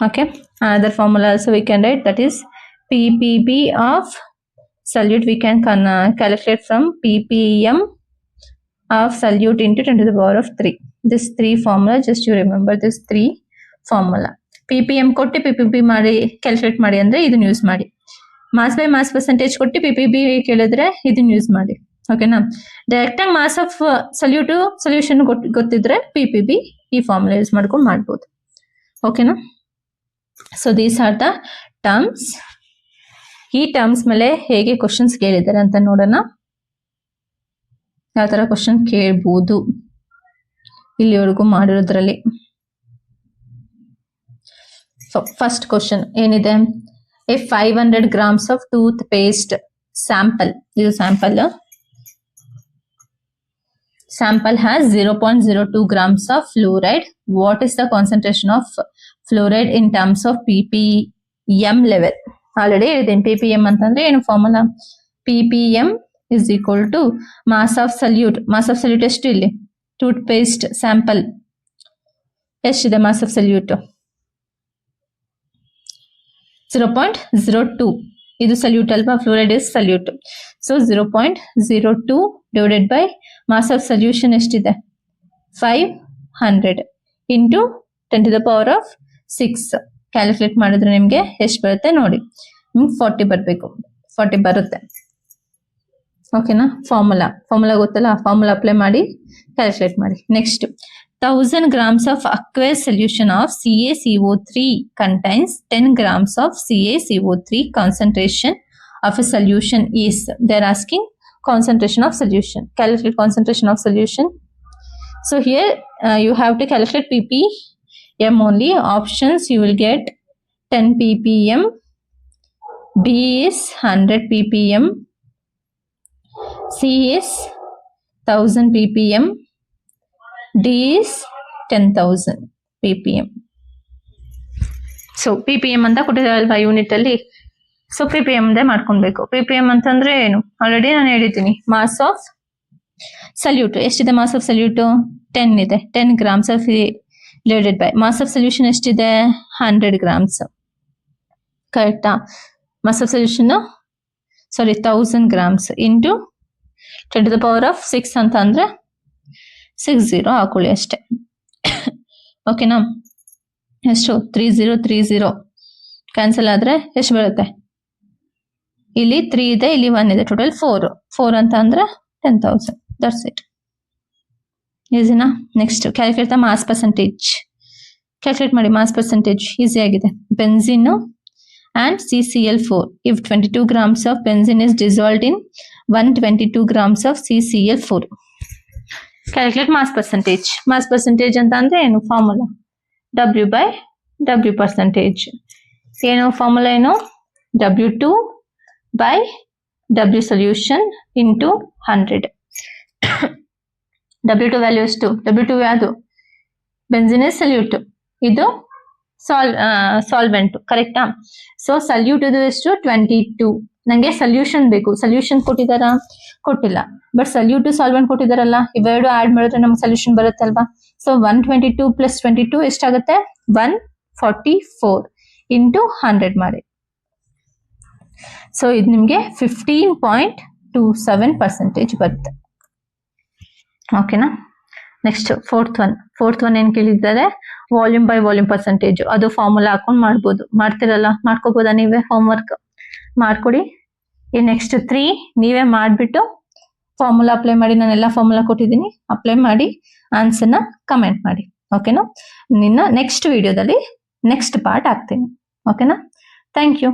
Okay, another formula also we can write, that is ppb of solute we can calculate from ppm of solute into 10 to the power of 3. This 3 formula, just you remember this 3 formula. ppm ಕೊಟ್ಟು ppb ಮಾಡಿ calculate ಮಾಡಿ ಅಂದ್ರೆ ಇದನ್ನ use ಮಾಡಿ. Mass by mass percentage ಕೊಟ್ಟು ppb ಕೇಳಿದ್ರೆ ಇದನ್ನ use ಮಾಡಿ. ಓಕೆನಾ? ಡೈರೆಕ್ಟ್ ಆಗಿ ಮಾಸ್ ಆಫ್ ಸಲ್ಯೂಟ್ ಸೊಲ್ಯೂಷನ್ ಗೊತ್ತಿದ್ರೆ ppb ಈ ಫಾರ್ಮುಲಾ ಯೂಸ್ ಮಾಡ್ಕೊಂಡು ಮಾಡ್ಬೋದು. ಓಕೆನಾ? So these are the terms. ಈ ಟರ್ಮ್ಸ್ ಮೇಲೆ ಹೇಗೆ ಕ್ವಶನ್ಸ್ ಕೇಳಿದ್ದಾರೆ ಅಂತ ನೋಡೋಣ. ಯಾವ ತರ ಕ್ವಶನ್ ಕೇಳ್ಬೋದು ಇಲ್ಲಿವರೆಗೂ ಮಾಡಿರೋದ್ರಲ್ಲಿ. ಸೊ ಫಸ್ಟ್ ಕ್ವಶನ್ ಏನಿದೆ, A 500 grams of tooth paste sample. ಇದು sample. Sample has 0.02 grams of fluoride. What is the concentration of fluoride in terms of ppm level? Already ಹೇಳಿದ್ದೀನಿ ppm ಅಂತಂದ್ರೆ ಏನು formula. ppm is equal to mass of solute. Mass of solute ಎಷ್ಟು ಇಲ್ಲಿ? Toothpaste sample ಎಷ್ಟಿದೆ mass of solute? 0.02. ಇದು solute ಅಲ್ವಾ? Fluoride is solute. So 0.02 divided by mass of solution ಎಷ್ಟಿದೆ? 500 into 10 to the power of 6. Calculate ಮಾಡಿದ್ರೆ ನಿಮ್ಗೆ ಎಷ್ಟು ಬರುತ್ತೆ ನೋಡಿ. 40 ಬರಬೇಕು. 40 ಬರುತ್ತೆ. ಓಕೆನಾ? ಫಾರ್ಮುಲಾ ಗೊತ್ತಲ್ಲ, ಫಾರ್ಮುಲಾ ಅಪ್ಲೈ ಮಾಡಿ ಕ್ಯಾಲ್ಕುಲೇಟ್ ಮಾಡಿ. Next, 1000 grams of aqueous solution of CaCO3 contains 10 grams of CaCO3. Concentration of a solution is. They are asking concentration of solution. Calculate concentration of solution. So here you have to calculate ppm only. Options you will get 10 ppm, B is 100 ppm, C is 1000 ppm, D is 10,000 ppm. So ppm ಅಂತ ಕೊಟ್ಟಿದ್ದಾರಲ್ವಾ unit ಅಲ್ಲಿ. So ppm ದೇ ಮಾಡ್ಕೊಳ್ಬೇಕು. ppm ಅಂತಂದ್ರೆ ಏನು already ನಾನು ಹೇಳಿದ್ದೀನಿ. Mass of solute ಎಷ್ಟಿದೆ? ಮಾಸ್ ಆಫ್ ಸಲ್ಯೂಟ್ 10 ಇದೆ. 10 grams of divided by mass of solution ಎಷ್ಟಿದೆ? 100 grams. ಕರೆಕ್ಟಾ? Mass of solution 1000 grams into 10 to the power of 6 ಅಂತ ಅಂದ್ರೆ 60 ಹಾಕೊಳ್ಳಿ ಅಷ್ಟೇ. ಓಕೆನಾ? ಎಷ್ಟು? 3030 ಕ್ಯಾನ್ಸಲ್ ಆದ್ರೆ ಎಷ್ಟು ಬರುತ್ತೆ? ಇಲ್ಲಿ 3 ಇದೆ, ಇಲ್ಲಿ 1 ಇದೆ, ಟೋಟಲ್ 4 ಅಂತ ಅಂದ್ರೆ 10,000. That's it. ಈಸಿನಾ? Next, calculate the mass percentage. Calculate ಮಾಡಿ ಮಾಸ್ ಪರ್ಸೆಂಟೇಜ್. ಈಸಿ ಆಗಿದೆ. Benzene and CCl4. If 22 grams of benzene is dissolved in 122 grams of CCl4. Calculate mass percentage. Mass percentage ಅಂತ ಅಂದ್ರೆ ಏನು? Formula W by W percentage. ಏನು formula? ಏನು? W2 by W solution into 100. W2 value ಎಷ್ಟು? W2 ಯಾವುದು? Benzene salute. ಇದು solvent. ಕರೆಕ್ಟಾ? So salute ಇದು ಎಷ್ಟು? 22. ನಂಗೆ ಸಲ್ಯೂಷನ್ ಬೇಕು. ಸಲ್ಯೂಷನ್ ಕೊಟ್ಟಿದಾರಾ? ಕೊಟ್ಟಿಲ್ಲ. ಬಟ್ ಸಲ್ಯೂಟ್ ಸಾಲ್ವೆಂಟ್ ಕೊಟ್ಟಿದಾರಲ್ಲ, ಇವೆರಡು ಆಡ್ ಮಾಡಿದ್ರೆ ನಮ್ಗೆ ಸಲ್ಯೂಷನ್ ಬರುತ್ತಲ್ವಾ. ಸೊ 122 ಪ್ಲಸ್ 22 ಎಷ್ಟಾಗುತ್ತೆ? 144 ಇಂಟು 100 ಮಾಡಿ. ಸೊ ಇದು ನಿಮ್ಗೆ 15.27% ಬರುತ್ತೆ. ಓಕೆನಾ? ನೆಕ್ಸ್ಟ್ ಫೋರ್ತ್ ಒನ್ ಏನ್ ಕೇಳಿದ್ದಾರೆ? Volume by volume percentage. ಅದು ಫಾರ್ಮುಲಾ ಹಾಕೊಂಡು ಮಾಡ್ಬೋದು. ಮಾಡ್ತಿರಲ್ಲ, ಮಾಡ್ಕೋಬೋದಾ ನೀವೇ? ಹೋಮ್ವರ್ಕ್ ಮಾಡ್ಕೊಡಿ. ಈ ನೆಕ್ಸ್ಟ್ 3 ನೀವೇ ಮಾಡಿಬಿಟ್ಟು ಫಾರ್ಮುಲಾ ಅಪ್ಲೈ ಮಾಡಿ. ನಾನೆಲ್ಲ ಫಾರ್ಮುಲಾ ಕೊಟ್ಟಿದ್ದೀನಿ, ಅಪ್ಲೈ ಮಾಡಿ ಆನ್ಸರ್ನ ಕಮೆಂಟ್ ಮಾಡಿ. ಓಕೆನಾ? ನೆಕ್ಸ್ಟ್ ವಿಡಿಯೋದಲ್ಲಿ ನೆಕ್ಸ್ಟ್ ಪಾರ್ಟ್ ಹಾಕ್ತೀನಿ. ಓಕೆನಾ? Thank you.